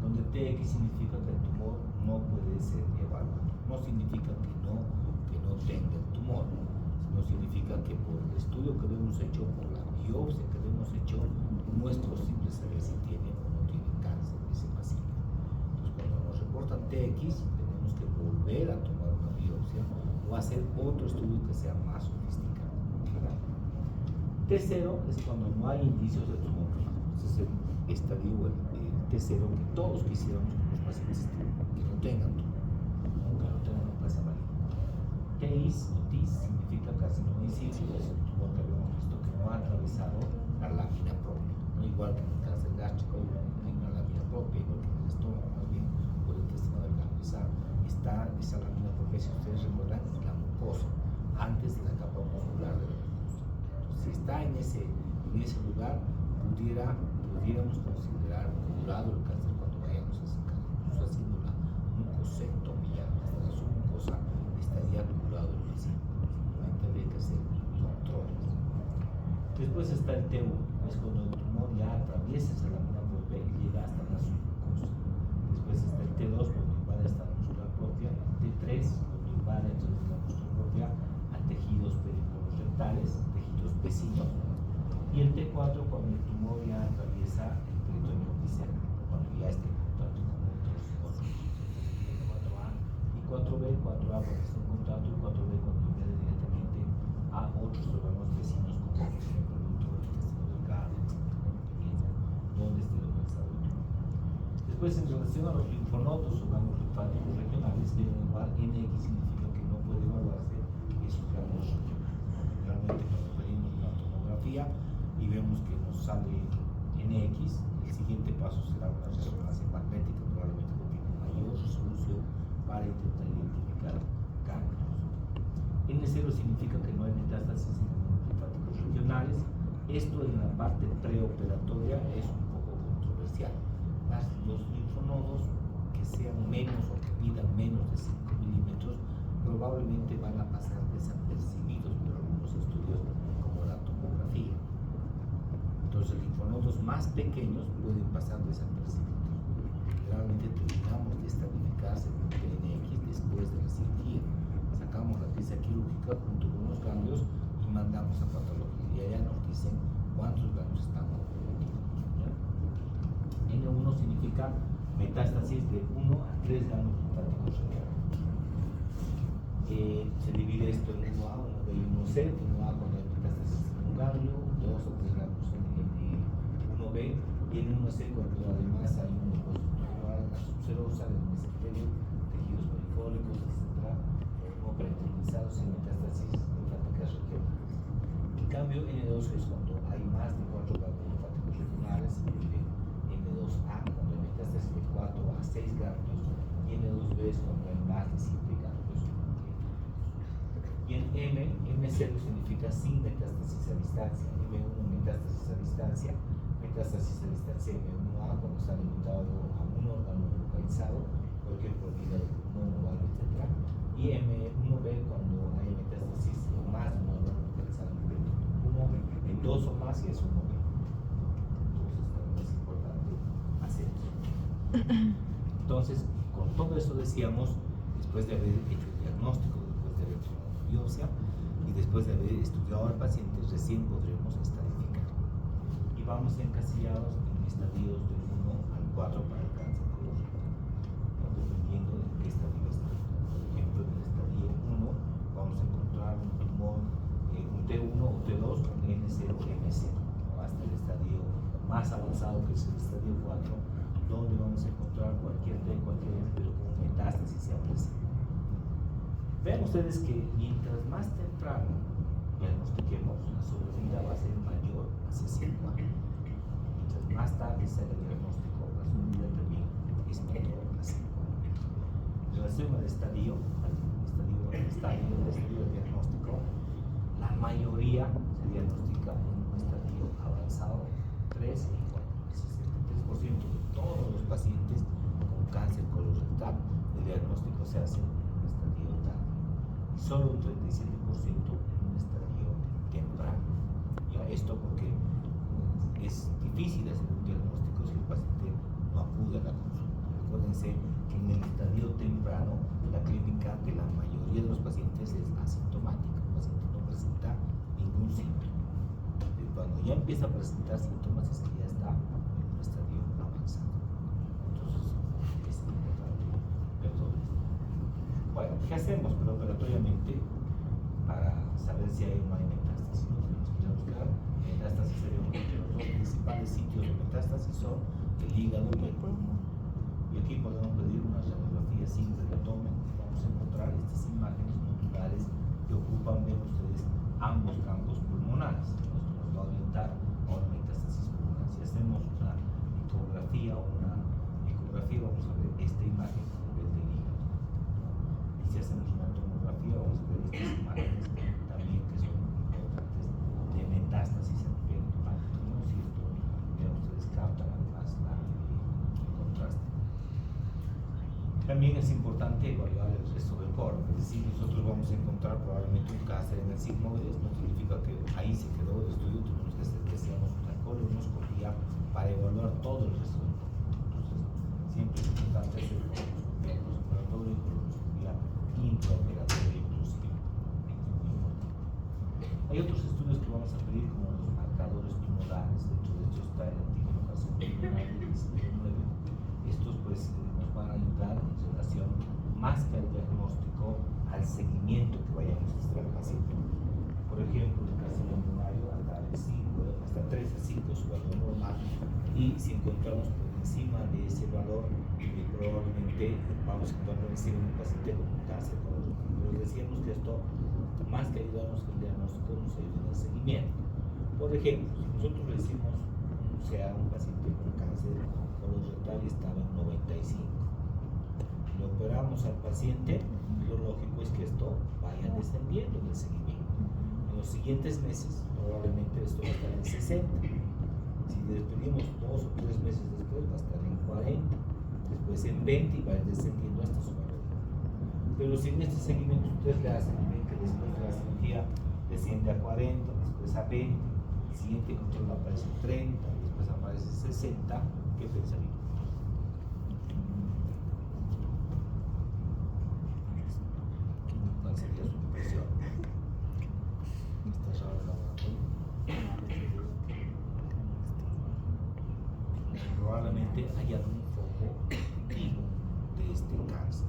donde TX significa que el tumor no puede ser evaluado. No significa que no tenga el tumor, sino significa que por el estudio que hemos hecho, por la biopsia que hemos hecho, no es posible saber si tiene o no tiene cáncer ese paciente. Entonces, cuando nos reportan TX, tenemos que volver a tomar una biopsia o hacer otro estudio que sea más sofisticado, ¿verdad? T0 es cuando no hay indicios de tumor. Ese es el estadio, el T0 que todos quisiéramos con los pacientes que no tengan tumor, aunque no tengan una plaza maligna. TIS o TIS significa carcinoma in situ, es el tumor que habíamos visto que no ha atravesado la lámina propia, no igual que en el cáncer gástrico, hay una lámina propia, igual que en el estómago, más bien por el intestino delgado. Está esa lámina propia, si ustedes recuerdan, en la mucosa, antes de la capa muscular de la mucosa. Entonces, si está en ese lugar, pudiéramos considerar curado el cáncer cuando vayamos a sacar. Incluso haciendo la mucosectomía, hasta la submucosa, estaría curado el paciente. Simplemente habría que hacer controles. Después está el T1, es cuando el tumor ya atraviesa esa lámina propia y llega hasta la submucosa. Después está el T2, cuando invade esta muscular propia. El T3, cuando invade entonces la muscular propia a tejidos pericorrectales, tejidos vecinos. Y el T4, cuando el tumor ya atraviesa el peritoneo visceral, cuando ya está en contacto con otros órganos. 4A y 4B, 4A cuando está en contacto y 4B cuando invade directamente a otros órganos vecinos, como por ejemplo el útero, el intestino delgado, donde esté localizado el tumor. Después, en relación a los linfonodos o ganglios linfáticos regionales, deben igual NX significa que no puede evaluarse esos ganglios regionales. Realmente, cuando pedimos una tomografía y vemos que nos sale NX, el siguiente paso será una resonancia magnética, probablemente porque tiene mayor resolución para intentar identificar ganglios. N0 significa que no hay metástasis en los linfáticos regionales. Esto en la parte preoperatoria es un poco controversial. Los linfonodos que sean menos o que midan menos de 5 milímetros probablemente van a pasar desapercibidos por algunos estudios como la tomografía. Entonces, linfonodos más pequeños pueden pasar desapercibidos. Generalmente terminamos de estabilificar según PNX después de la cirugía. Sacamos la pieza quirúrgica junto con los ganglios y mandamos a patología. Y allá nos dicen cuántos ganglios están comprometidos. N1 significa metástasis de 1 a 3 ganglios linfáticos regionales. Se divide esto en 1A, 1B y 1C. 1A cuando hay metástasis en un ganglio, 2 o 3 ganglios en 1B, y en 1C cuando además hay un depósito tumoral, la subserosa del mesenterio, tejidos perifóricos, etc., no caracterizados en metástasis linfáticas regionales. En cambio, N2 es cuando hay más de 4 ganglios linfáticos regionales, N2A cuando hay metástasis de 4 a 6 ganglios, y N2B es cuando hay más de 7 ganglios. Y en M0 significa sin metástasis a distancia, M1 metástasis a distancia M1A cuando está limitado a un órgano localizado, por ejemplo, el hígado, pulmón, ovario, etc. Y M1B cuando hay metástasis o más de un órgano localizado en 2 o más y es 1B. Entonces también es importante hacer eso. Entonces, con todo eso decíamos, después de haber hecho el diagnóstico, después de haber hecho una biopsia y después de haber estudiado al paciente, recién podremos estadificar. Y vamos encasillados en estadios del 1 al 4 para el cáncer cológico, dependiendo de qué estadio está. Por ejemplo, en el estadio 1 vamos a encontrar un tumor, un T1 o T2 con N0, M0, hasta el estadio más avanzado que es el estadio 4, donde vamos a encontrar cualquier T, cualquier M, pero con metástasis se aprecia. Vean ustedes que mientras más temprano diagnostiquemos, la sobrevida va a ser mayor a 60 años. Mientras más tarde se haga el diagnóstico, la sobrevida también es menor a 5 años. En relación al estadio de diagnóstico, la mayoría se diagnostica en un estadio avanzado 3 y 4. El 63% de todos los pacientes con cáncer colorectal, el diagnóstico se hace en un estadio tarde. Y solo un 37% en un estadio temprano. ¿Ya? Esto porque es difícil hacer un diagnóstico si el paciente no acude a la consulta. Recuérdense que en el estadio temprano la clínica de la mayoría de los pacientes es asintomática, el paciente no presenta ningún síntoma. Y cuando ya empieza a presentar síntomas es que ya está en un estadio avanzado. Entonces es importante ver todo esto. Bueno, ¿qué hacemos preoperatoriamente para saber si hay o no hay metástasis? Tenemos que ir a buscar metástasis. Serían los dos principales sitios de metástasis son el hígado y el pulmón. Y aquí podemos pedir una radiografía simple de abdomen. Vamos a encontrar estas imágenes nodulares que ocupan, ven ustedes, ambos campos pulmonares. Esto nos va a orientar a una metástasis pulmonar. Si hacemos una ecografía o una ecografía, vamos a ver esta imagen a nivel del hígado. Y si hacemos una tomografía, vamos a ver estas imágenes también que son importantes de metástasis a nivel hepático, ¿no? Si esto, vean ustedes, captan además el contraste. También es importante evaluar el resto del colon, es decir, nosotros vamos a encontrar probablemente un cáncer en el sigmoides, no significa que ahí se quedó el estudio, tenemos que hacer que hacemos una colonoscopia para evaluar todo el resto del colon. Entonces, siempre es importante hacer colonoscopia postoperatoria y colonoscopia intraoperatoria inclusive. Hay otros estudios que vamos a pedir como los marcadores tumorales, dentro de esto está el antígeno carcinoma del 19. Estos pues nos van a ayudar en relación más que al diagnóstico, al seguimiento que vayamos a hacer al paciente. Por ejemplo, el carcinoma primario hasta 3 a 5 es su valor normal, y si encontramos por encima de ese valor, probablemente vamos a encontrar en un paciente con un cáncer colorectal. Pero decíamos que esto, más que ayudarnos en el diagnóstico, nos ayuda en el seguimiento. Por ejemplo, si nosotros le decimos sea un paciente con cáncer colorectal y estaba en 95, le operamos al paciente, lo lógico es que esto vaya descendiendo en el seguimiento. En los siguientes meses, probablemente esto va a estar en 60. Si despedimos 2 o 3 meses después, va a estar en 40, después en 20 y va a ir descendiendo hasta su valor. Pero si en este seguimiento ustedes le hacen, ven que después de la cirugía desciende a 40, después a 20, el siguiente control aparece 30, después aparece 60, ¿qué pensarían? ¿Cuál sería su impresión? ¿Está raro el laboratorio? Probablemente haya algún foco activo de este cáncer.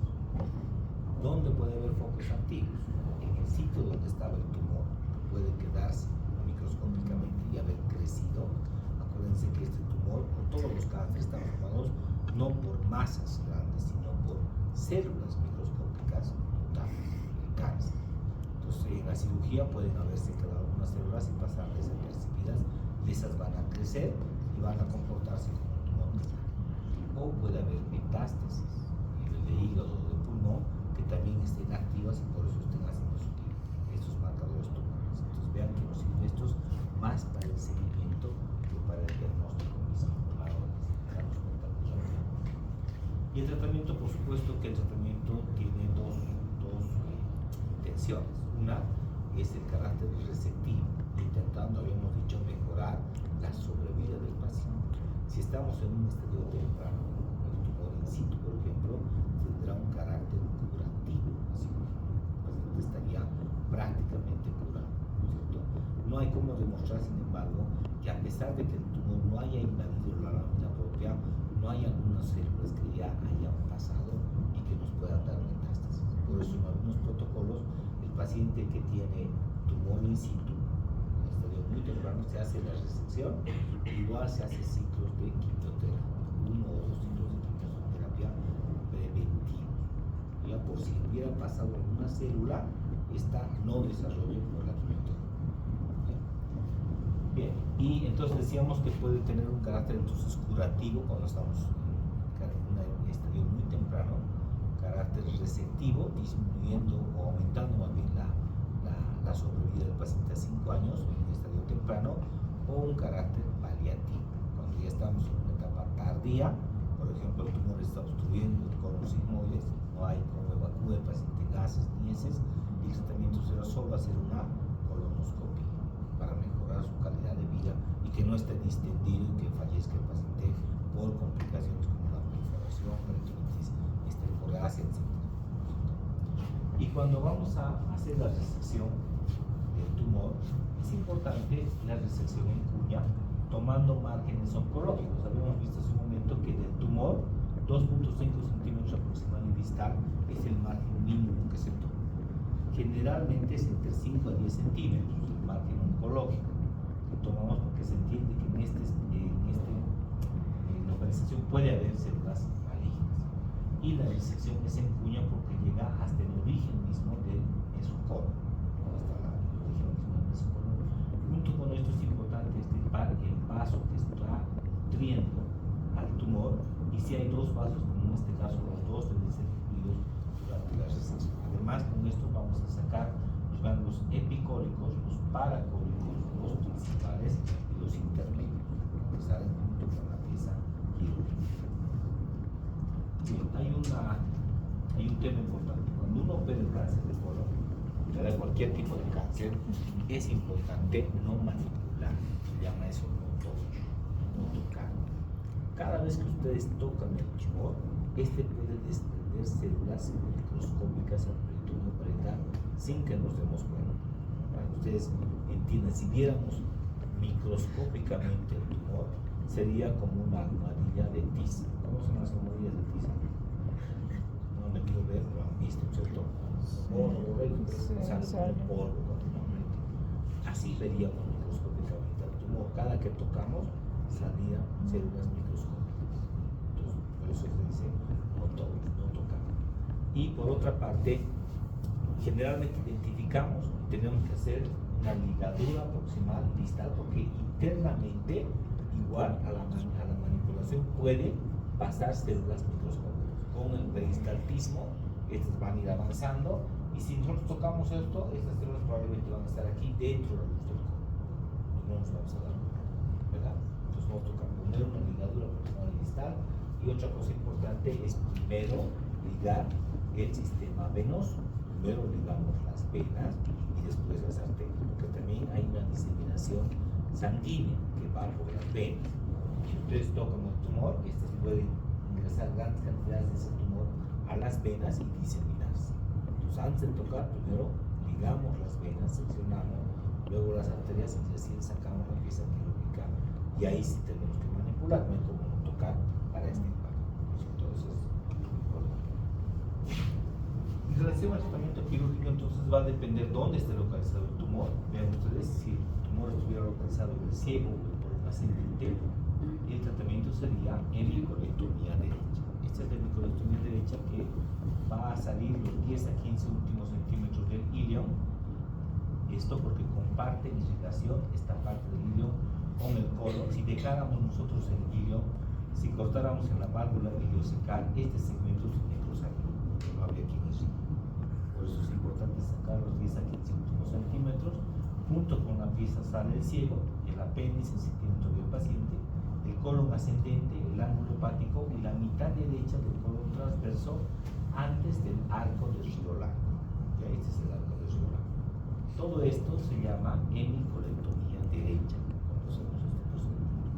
¿Dónde puede haber focos activos? En el sitio donde estaba el tumor. Puede quedarse microscópicamente y haber crecido. Acuérdense que este tumor, o todos los cánceres, están formados no por masas grandes, sino por células microscópicas mutables, el cáncer. Entonces, en la cirugía pueden haberse quedado algunas células y pasar desapercibidas, y esas van a crecer y van a comportarse como un tumor masal. O puede haber metástasis a nivel de hígado o de pulmón que también estén activas y por eso estén haciendo subir estos marcadores tumorales. Entonces, vean que nos sirven estos más para el seguimiento que para el diagnóstico mismo. Ahora damos cuenta muy rápidamente. Y el tratamiento, por supuesto que el tratamiento tiene dos intenciones. Una es el carácter receptivo, intentando, habíamos dicho, mejorar la sobrevida del paciente. Si estamos en un estadio temprano, el tumor in situ, por ejemplo, tendrá un carácter curativo, así que el paciente estaría prácticamente curado, ¿no es cierto? No hay cómo demostrar, sin embargo, que a pesar de que el tumor no haya invadido la lámina propia, no hay algunas células que ya hayan pasado y que nos puedan dar metástasis. Por eso en algunos protocolos el paciente que tiene tumor in situ, en estadio muy temprano, se hace la resección, igual se hace ciclos de quimioterapia, 1 o 2 ciclos de quimioterapia preventiva. Ya por si hubiera pasado alguna célula, esta no desarrolle por la quimioterapia. Bien, y entonces decíamos que puede tener un carácter entonces curativo cuando estamos en un estadio muy temprano, carácter receptivo, disminuyendo o aumentando más bien la sobrevida del paciente a 5 años en un estadio temprano, o un carácter paliativo, cuando ya estamos en una etapa tardía, por ejemplo el tumor está obstruyendo el colon sigmoides, no hay cómo evacúe el paciente gases ni heces, el tratamiento será solo hacer una colonoscopia para mejorar su calidad de vida y que no esté distendido y que fallezca el paciente por complicaciones como la perforación, peritonitis extemporácea, etc. Y cuando vamos a hacer la resección del tumor, es importante la resección en cuña tomando márgenes oncológicos. Habíamos visto hace un momento que del tumor 2.5 centímetros aproximadamente distal es el margen mínimo que se toma. Generalmente es entre 5 a 10 centímetros el margen oncológico que tomamos, porque se entiende que en esta localización puede haber células malignas. Y la resección es en cuña porque llega hasta el origen mismo del mesocolon, hasta el origen mismo del mesocolon. Junto con esto es importante estirpar el vaso que está nutriendo al tumor, y si hay dos vasos, como en este caso los dos deben ser incluidos durante la resección. Además, con esto vamos a sacar los ganglios epicólicos, los paracólicos, los principales y los intermedios, que salen junto con la pieza quirúrgica. Bien, hay un tema importante. Cuando uno opera el cáncer de colon, cualquier tipo de cáncer, es importante no manipular, se llama eso no tocar. Cada vez que ustedes tocan el tumor, este puede desprender células microscópicas al peritoneo parietal sin que nos demos cuenta. Para que ustedes entiendan, si viéramos microscópicamente el tumor, sería como una almohadilla de tiza. ¿Cómo son las almohadillas de tiza? No me quiero ver, lo han visto, ¿cierto? Sale un polvo continuamente. Así veríamos microscópicamente el tumor. Cada que tocamos, salían células microscópicas. Entonces, por eso se dice no tocar. Y por otra parte, generalmente identificamos, tenemos que hacer una ligadura proximal distal, porque internamente, igual a la manipulación, puede pasar células microscópicas. Con el peristaltismo, estas van a ir avanzando, y si nosotros tocamos esto, estas células probablemente van a estar aquí dentro de la luz del colon. Y no nos vamos a dar cuenta, ¿verdad? Entonces vamos a tocar primero una ligadura proximal y distal, y otra cosa importante es primero ligar el sistema venoso. Primero ligamos las venas y después las arterias, porque también hay una diseminación sanguínea que va por las venas. Si ustedes tocan el tumor, estas pueden ingresar grandes cantidades de ese tumor a las venas y diseminarse. Entonces, antes de tocar, primero ligamos las venas, seccionamos, luego las arterias, y así sacamos la pieza quirúrgica, y ahí sí tenemos que manipular, no hay como no tocar para extirpar. Entonces, en relación al tratamiento quirúrgico, entonces va a depender dónde esté localizado el tumor. Vean ustedes, si el tumor estuviera localizado en el ciego o por el ascendente, el tratamiento sería hemicolectomía derecha. Esta es la hemicolectomía derecha, que va a salir los 10 a 15 últimos centímetros del ilion. Esto porque comparte irrigación esta parte del ilion con el colon. Si dejáramos nosotros el ilion, si cortáramos en la válvula iliocecal, este segmento se necrosaría, no habría quien irrigue. Por eso es importante sacar los 10 a 15 últimos centímetros. Junto con la pieza sale el ciego, el apéndice en centímetro del paciente, el colon ascendente, el ángulo hepático y la mitad derecha del colon transverso antes del arco de Riolano. Ya este es el arco de Riolano. Todo esto se llama hemicolectomía derecha cuando hacemos este procedimiento.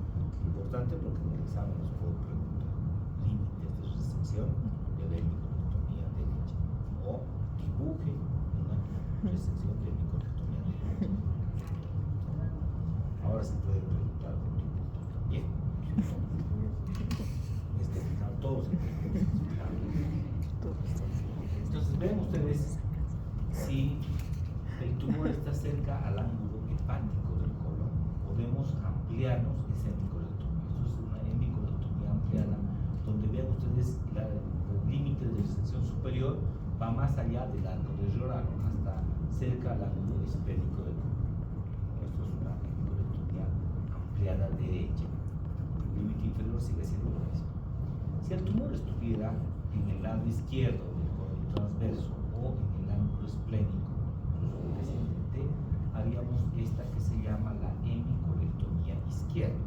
Importante porque en el examen nos puede preguntar límites de resección de la hemicolectomía derecha, o dibuje una resección de hemicolectomía derecha. Ahora se puede preguntar con dibujos también. Todos. Entonces ven ustedes, si el tumor está cerca al ángulo hepático del colon, podemos ampliarnos esa hemicolectomía. Esto es una hemicolectomía ampliada, donde vean ustedes el límite de resección superior va más allá del arco de Riolano, hasta cerca al ángulo esférico del colon. Esto es una hemicolectomía ampliada derecha. El límite inferior sigue siendo lo mismo. Si el tumor estuviera en el lado izquierdo del colon transverso o en el ángulo esplénico, descendente, haríamos esta que se llama la hemicolectomía izquierda.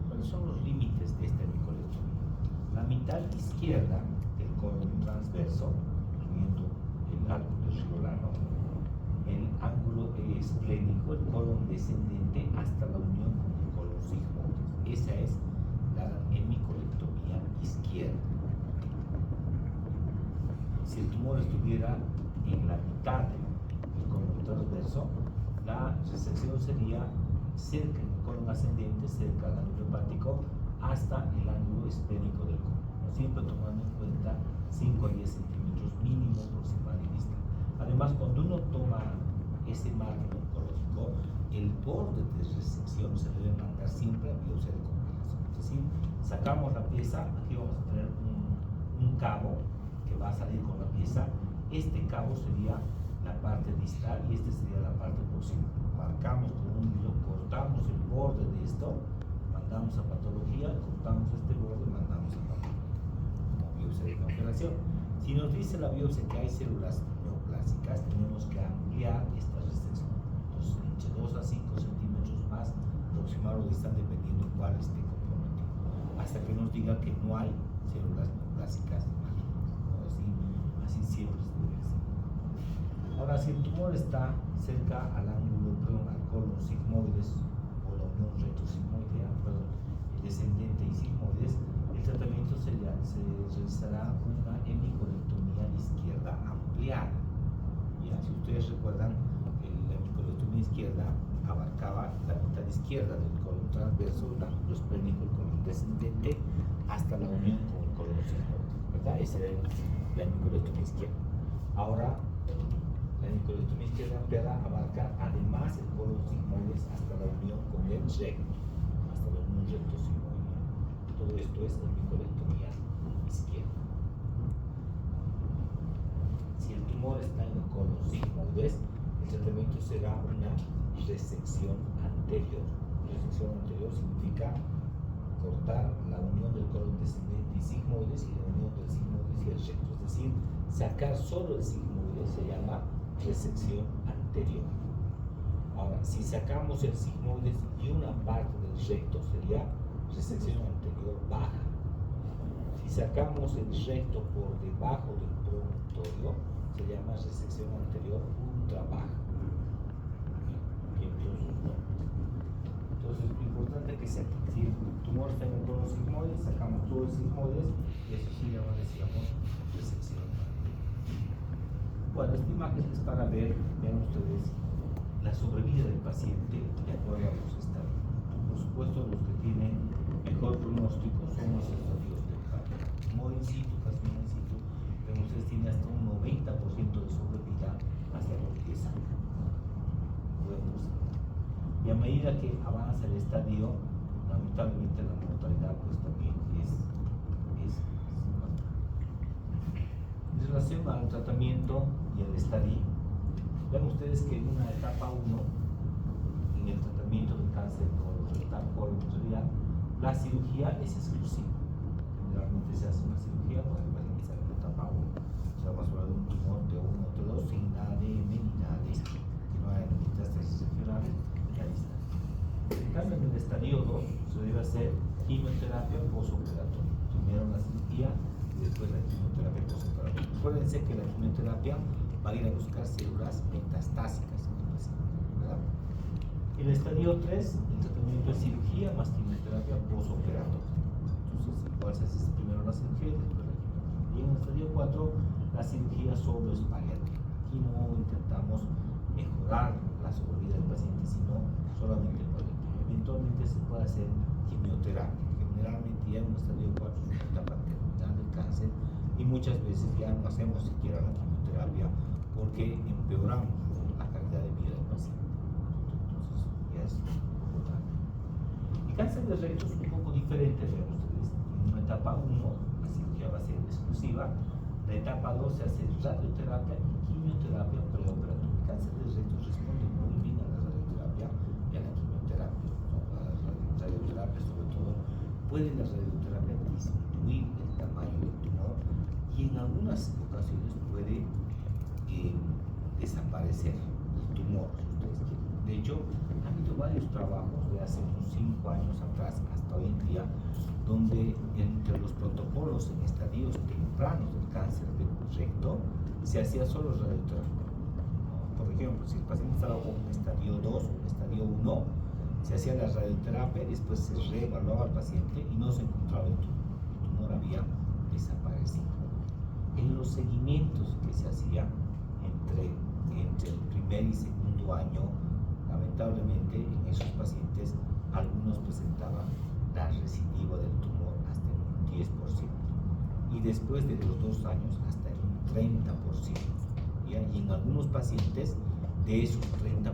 ¿Cuáles son los límites de esta hemicolectomía? La mitad izquierda del colon transverso, incluyendo el arco de Riolano, esplénico, el colon descendente, hasta la unión con el colon sigmoides. Esa es la hemicolectomía izquierda. Si el tumor estuviera en la mitad del colon transverso, la resección sería cerca del colon ascendente, cerca del ángulo hepático, hasta el ángulo esplénico del colon, siempre tomando en cuenta 5 a 10 centímetros mínimo proximal y distal. Además, cuando uno toma ese margen oncológico, el borde de resección se debe mandar siempre a biopsia de comparación. Es decir, sacamos la pieza, aquí vamos a tener un cabo que va a salir con la pieza. Este cabo sería la parte distal y este sería la parte proximal. Marcamos con un hilo, cortamos el borde de esto, mandamos a patología, cortamos este borde, mandamos a patología como biopsia de congelación. Si nos dice la biopsia que hay células neoplásicas, tenemos que ampliar esta resección. Entonces, entre 2 a 5 centímetros más proximal o distal, dependiendo cuál esté comprometido, hasta que nos diga que no hay células neoplásicas malignas. Así siempre se debe hacer. Ahora, si el tumor está cerca al ángulo, al colon sigmoides o la unión retrosigmoidea, descendente y sigmoides, el tratamiento se realizará una hemicolectomía izquierda ampliada. ¿Ya? Si ustedes recuerdan, la hemicolectomía izquierda abarcaba la mitad izquierda del colon transverso, el ángulo esplénico, el colon descendente, hasta la unión con el colon sigmoide, ¿verdad? Esa era la hemicolectomía izquierda. Ahora, la hemicolectomía izquierda ampliada abarca además el colon sigmoides hasta la unión con el recto, hasta la unión recto sigmoidea. Todo esto es hemicolectomía izquierda. Si el tumor está en el colon sigmoides, el tratamiento será una resección anterior. Resección anterior significa cortar la unión del colon descendente y sigmoides y la unión del sigmoides y el recto. Es decir, sacar solo el sigmoides se llama resección anterior. Ahora, si sacamos el sigmoides y una parte del recto, sería resección anterior baja. Si sacamos el recto por debajo del promontorio, se llama resección anterior ultra baja. Entonces, lo importante es que si el tumor está en el colon sigmoides, sacamos todo el sigmoides y eso sí ya decíamos resección. Bueno, esta imagen es para ver, vean ustedes, la sobrevida del paciente de acuerdo a los estadios. Por supuesto, los que tienen mejor pronóstico son los estadios del cáncer. Tumor in situ, carcinoma in situ, pero ustedes tienen hasta un 90% de sobrevida hasta los 10 años. Bueno, y a medida que avanza el estadio, lamentablemente la mortalidad pues también es en relación al tratamiento y al estadio. Vean ustedes que en una etapa 1, en el tratamiento del cáncer colorectal, realidad, la cirugía es exclusiva. Generalmente se hace una cirugía para iniciar en la etapa 1. O sea, vamos a hablar de un tumor de 1 o 2 sin nada de M ni nada de esto, que no haya metástasis regionales, ya está. En cambio, en el estadio 2 se debe hacer quimioterapia postoperatoria. Primero la cirugía y después la quimioterapia postoperatoria. Acuérdense que la quimioterapia va a ir a buscar células metastásicas en el paciente, ¿verdad? En el estadio 3, el tratamiento es cirugía más quimioterapia postoperatoria. Entonces, igual se hace primero la cirugía y después la quimioterapia. Y en el estadio 4, la cirugía solo es paliativa. Aquí no intentamos mejorar la sobrevida del paciente, sino solamente paliativa. Eventualmente se puede hacer quimioterapia. Generalmente ya en un estadio 4 es una etapa terminal del cáncer y muchas veces ya no hacemos siquiera la quimioterapia porque empeoramos la calidad de vida del paciente. Entonces, ya es importante. El cáncer de recto es un poco diferente, vean ustedes. En una etapa 1, la cirugía va a ser exclusiva. La etapa 2 se hace radioterapia y quimioterapia preoperatoria. El cáncer de recto responde muy bien a la radioterapia y a la quimioterapia. La radioterapia, sobre todo, puede la radioterapia disminuir el tamaño del tumor y en algunas ocasiones puede desaparecer el tumor, si ustedes quieren. De hecho, ha habido varios trabajos de hace unos 5 años atrás hasta hoy en día, donde entre los protocolos en estadios tempranos del cáncer del recto se hacía solo radioterapia. por ejemplo, si el paciente estaba con un estadio 2 o un estadio 1, se hacía la radioterapia, después se reevaluaba al paciente y no se encontraba el tumor. El tumor había desaparecido. En los seguimientos que se hacían entre el primer y segundo año, lamentablemente en esos pacientes algunos presentaban la recidiva del tumor hasta en un 10%, y después de los 2 años hasta en un 30%. ¿Ya? Y en algunos pacientes de esos 30%,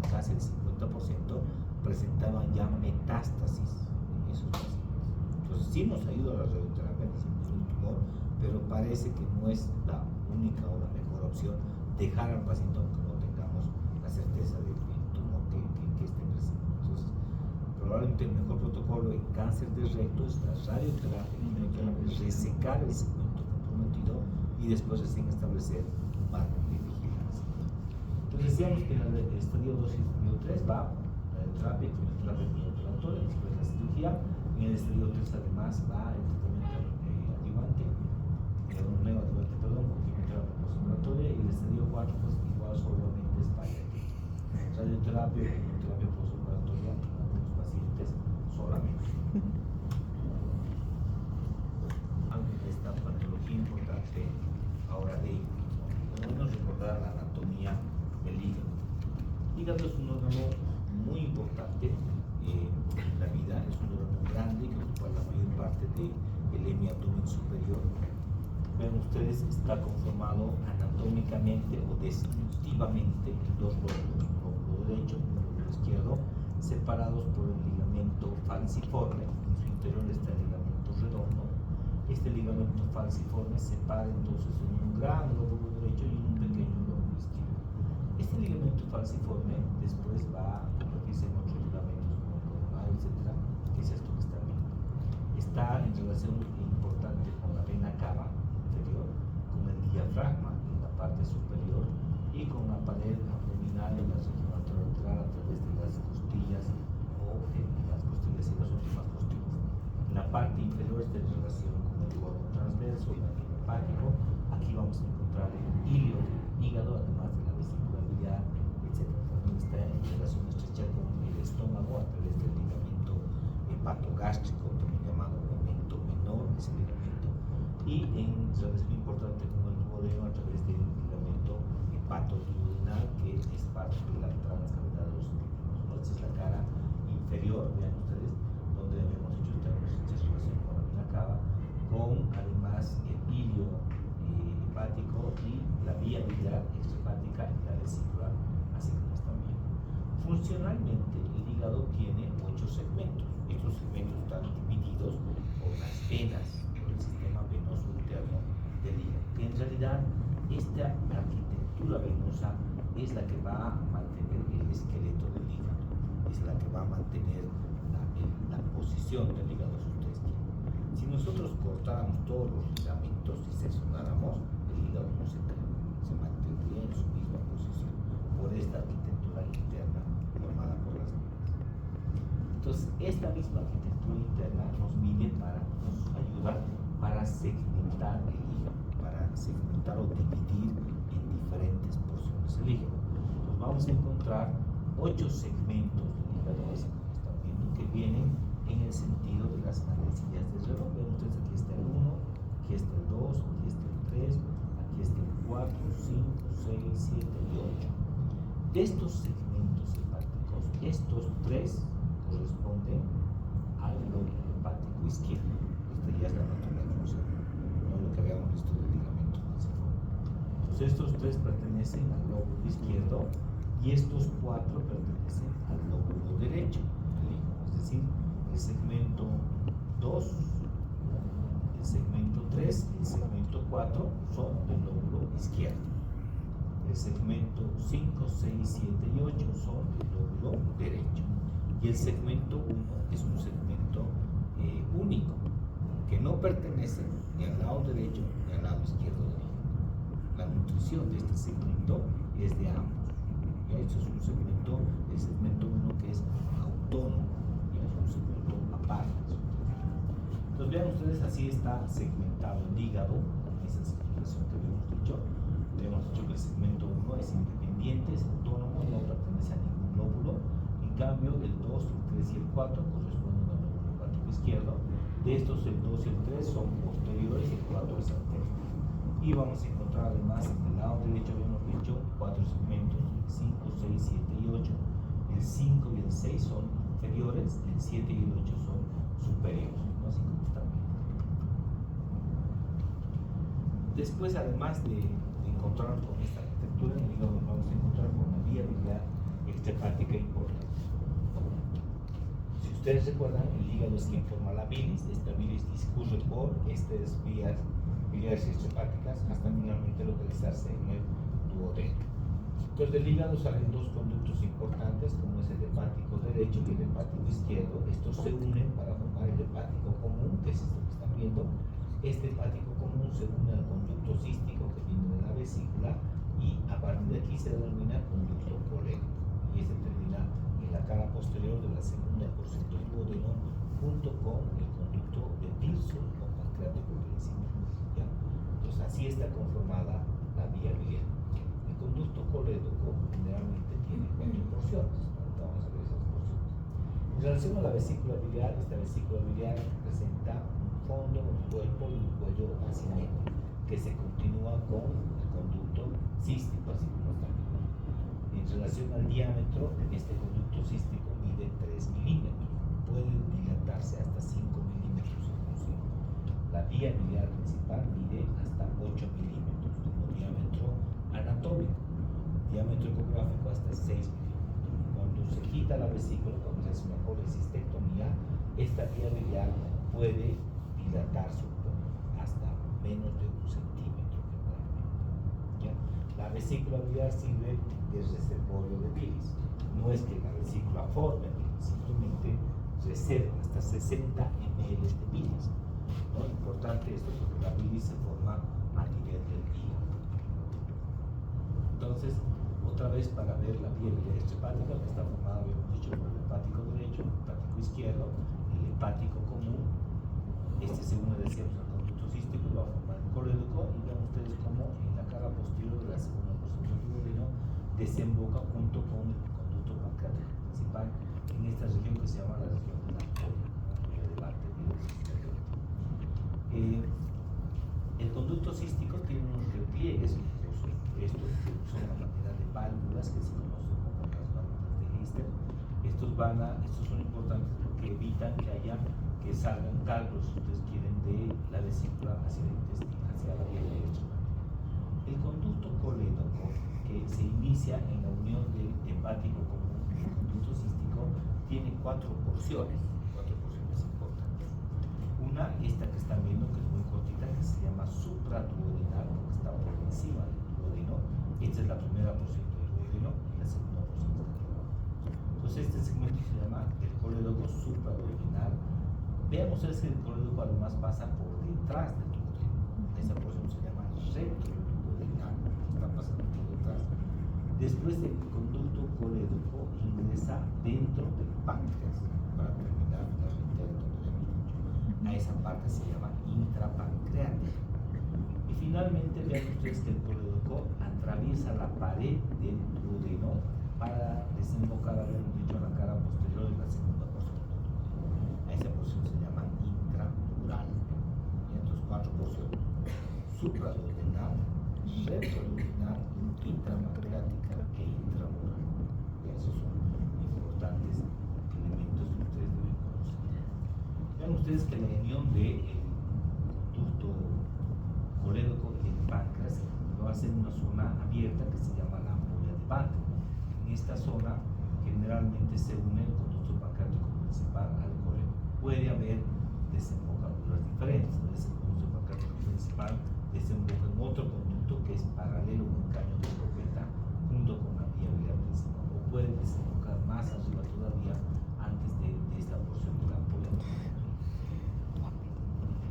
casi el 50%, presentaban ya metástasis en esos pacientes. Entonces sí nos ayuda la radioterapia en disminuir el tumor, pero parece que no es la única o la mejor opción dejar al paciente aunque no tengamos la certeza del tumor que esté presente. Entonces, probablemente el mejor protocolo en cáncer de recto es la radioterapia, resecar el segmento comprometido y después recién establecer un margen de vigilancia. Entonces decíamos que en el estadio 2 y el estadio 3 va la terapia, quimioterapia preoperatoria, después la cirugía. En el estadio 3 además va el tratamiento adyuvante, neoadyuvante, perdón, con quimioterapia postoperatoria, y el estadio 4 pues igual solamente es paliativa. Radioterapia y quimioterapia postoperatoria en algunos pacientes solamente. Esta patología importante ahora de bueno recordar la anatomía del hígado. El hígado es un órgano muy importante en la vida, es un órgano grande que ocupa la mayor parte del hemiabdomen superior. Ven ustedes, está conformado anatómicamente o descriptivamente en 2 lóbulos, un lóbulo derecho y un lóbulo izquierdo, separados por el ligamento falciforme. En su interior está el ligamento redondo. Este ligamento falciforme separa entonces en un gran lóbulo derecho y un pequeño lóbulo izquierdo. Este ligamento falciforme después va a convertirse en otros ligamentos como el coronario, etcétera, que es esto que está viendo. Está en relación importante con la vena cava inferior, con el diafragma en la parte superior y con la pared abdominal en la región anterolateral a través de las costillas o las costillas y las últimas costillas. En la parte inferior está en relación con el gordo transverso, el anillo hepático. Aquí vamos a encontrar el hilio del hígado, además de la vesícula biliar, etc. También está en relación estrecha con el estómago a través del ligamento hepatogástrico, también llamado momento menor, ese ligamento, y en relación importante con el duodeno a través del ligamento hepatoduodenal, que es parte de la transcavidad de los intestinos. Esta es la cara inferior, vean ustedes, donde hemos hecho esta relación con la vena cava, con además el hilio hepático y la vía biliar extrahepática y la vesícula, así como están viendo. Funcionalmente, el hígado tiene 8 segmentos. Estos segmentos están divididos por las venas, por el sistema venoso interno del hígado. Que en realidad, esta arquitectura venosa es la que va a mantener el esqueleto del hígado, es la que va a mantener la posición del hígado, si ustedes quieren. Si nosotros cortáramos todos los ligamentos y seccionáramos, el hígado no se cae, se mantendría en su misma posición por esta arquitectura interna formada por las venas. Entonces, esta misma arquitectura interna nos ayuda para segmentar el hígado, para segmentar o dividir en diferentes porciones el hígado. Entonces, vamos a encontrar 8 segmentos del hígado, así como están viendo, que vienen en el sentido de las manecillas del reloj. Ven ustedes, aquí está el 1, aquí está el 2, aquí está el 3, aquí está el 4, 5, 6, 7 y 8. De estos segmentos hepáticos, estos 3 corresponden al lóbulo hepático izquierdo. Esta ya es la anatomía funcional, no lo que habíamos visto del ligamento falciforme. Entonces estos 3 pertenecen al lóbulo izquierdo y estos 4 pertenecen al lóbulo derecho del hígado, es decir, el segmento 2, el segmento 3 y el segmento 4 son del lóbulo izquierdo. El segmento 5, 6, 7 y 8 son del lóbulo derecho. Y el segmento 1 es un segmento único, que no pertenece ni al lado derecho ni al lado izquierdo del hígado. La nutrición de este segmento es de ambos. ¿Ya? Este es un segmento, el segmento 1 que es autónomo, ¿ya? Es un segmento aparte. Entonces vean ustedes, así está segmentado el hígado, con esa segmentación que habíamos dicho. Habíamos dicho que el segmento 1 es independiente independiente, es autónomo, no pertenece a ningún lóbulo. En cambio, el 2, el 3 y el 4 corresponden al lóbulo hepático izquierdo. De estos, el 2 y el 3 son posteriores y el 4 es anterior. Y vamos a encontrar además en el lado derecho, habíamos dicho, 4 segmentos, 5, 6, 7 y 8. El 5 y el 6 son inferiores, el 7 y el 8 son superiores, ¿no? Así como están. Después, además de encontrar con esta arquitectura, en el hígado nos vamos a encontrar con una vía biliar extrahepática importante. Si ustedes recuerdan, el hígado es quien forma la bilis. Esta bilis discurre por estas vías biliares extrahepáticas hasta finalmente localizarse en el duodeno. Entonces, del hígado salen dos conductos importantes, como es el hepático derecho y el hepático izquierdo. Estos se unen para formar el hepático común, que es esto que están viendo. Este hepático común se une al conducto cístico que viene de la vesícula y a partir de aquí se denomina conducto colédoco. Y este termina en la cara posterior de la segunda porción del duodeno junto con el conducto de Pearson o pancreático principal. ¿Ya? Entonces, así está conformada la vía biliar. El conducto colédoco generalmente tiene 4 porciones. Ahorita vamos a ver esas porciones. En relación a la vesícula biliar, esta vesícula biliar presenta un fondo, un cuerpo y un cuello asimétrico que se continúa con el conducto cístico, así como está aquí. En relación al diámetro, este conducto cístico mide 3 milímetros, puede dilatarse hasta 5 milímetros inclusive. La vía biliar principal mide hasta 8 milímetros como diámetro anatómico, diámetro ecográfico hasta 6 milímetros. Cuando se quita la vesícula, cuando se hace una colecistectomía, esta vía biliar puede dilatarse un poco hasta menos de 1 centímetro. ¿Ya? La vesícula biliar sirve de reservorio de bilis. No es que la vesícula forme bilis, simplemente reserva hasta 60 ml de bilis. ¿No? Importante esto porque la bilis se forma a nivel del hígado. Entonces, otra vez para ver la vía biliar extrahepática, que está formada, habíamos dicho, por el hepático derecho, el hepático izquierdo, el hepático común. Este se une, decíamos, al conducto cístico y va a formar el colédoco. Y vean ustedes cómo en la cara posterior de la segunda porción del duodeno desemboca junto con el conducto pancreático principal en esta región que se llama la región de la ampolla de Barthes. El conducto cístico tiene unos repliegues mucosos. Estos son la manera de válvulas que se conocen como las válvulas de Lister. Estos son importantes porque evitan que salgan caldos, si ustedes quieren, de la vesícula hacia el intestino, hacia la vía derecha. El conducto colédoco, que se inicia en la unión del hepático común y el conducto cístico, tiene 4 porciones importantes. Una, esta que están viendo, que es muy cortita, que se llama supraduodenal, porque está por encima del duodeno. Esta es la primera porción del duodeno y la segunda porción del duodeno. Entonces, este segmento se llama el colédoco supraduodenal. Vean ustedes que el colédoco además pasa por detrás del duodeno. Esa porción se llama retroduodenal, está pasando por detrás. Después el conducto colédoco ingresa dentro del páncreas para terminar finalmente donde hemos dicho. A esa parte se llama intrapancreática. Y finalmente vean ustedes que el colédoco atraviesa la pared del duodeno para desembocar, habíamos dicho, en la cara posterior de la segunda porción del duodeno. A esa porción se llama intramural. Y entonces 4 porciones: supraduodenal, retroduodenal, intrapancreática e intramural. Y esos son importantes elementos que ustedes deben conocer. Vean ustedes que la unión del conducto colédoco y el páncreas lo hace en una zona abierta que se llama la ampolla de Barthes. En esta zona generalmente se une el conducto pancreático principal al colédoco. Puede haber desembocaduras diferentes. El conducto pancreático principal desemboca en otro conducto que es paralelo a un caño de escopeta junto con la vía biliar principal, o puede desembocar más arriba todavía antes de esta porción de la ampolla.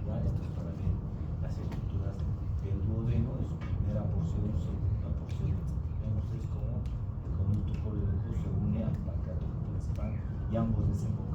Igual esto es para ver las estructuras del duodeno en su primera porción, segunda porción, etc. Vean ustedes cómo el conducto colédoco se une al pancreático principal y ambos desembocan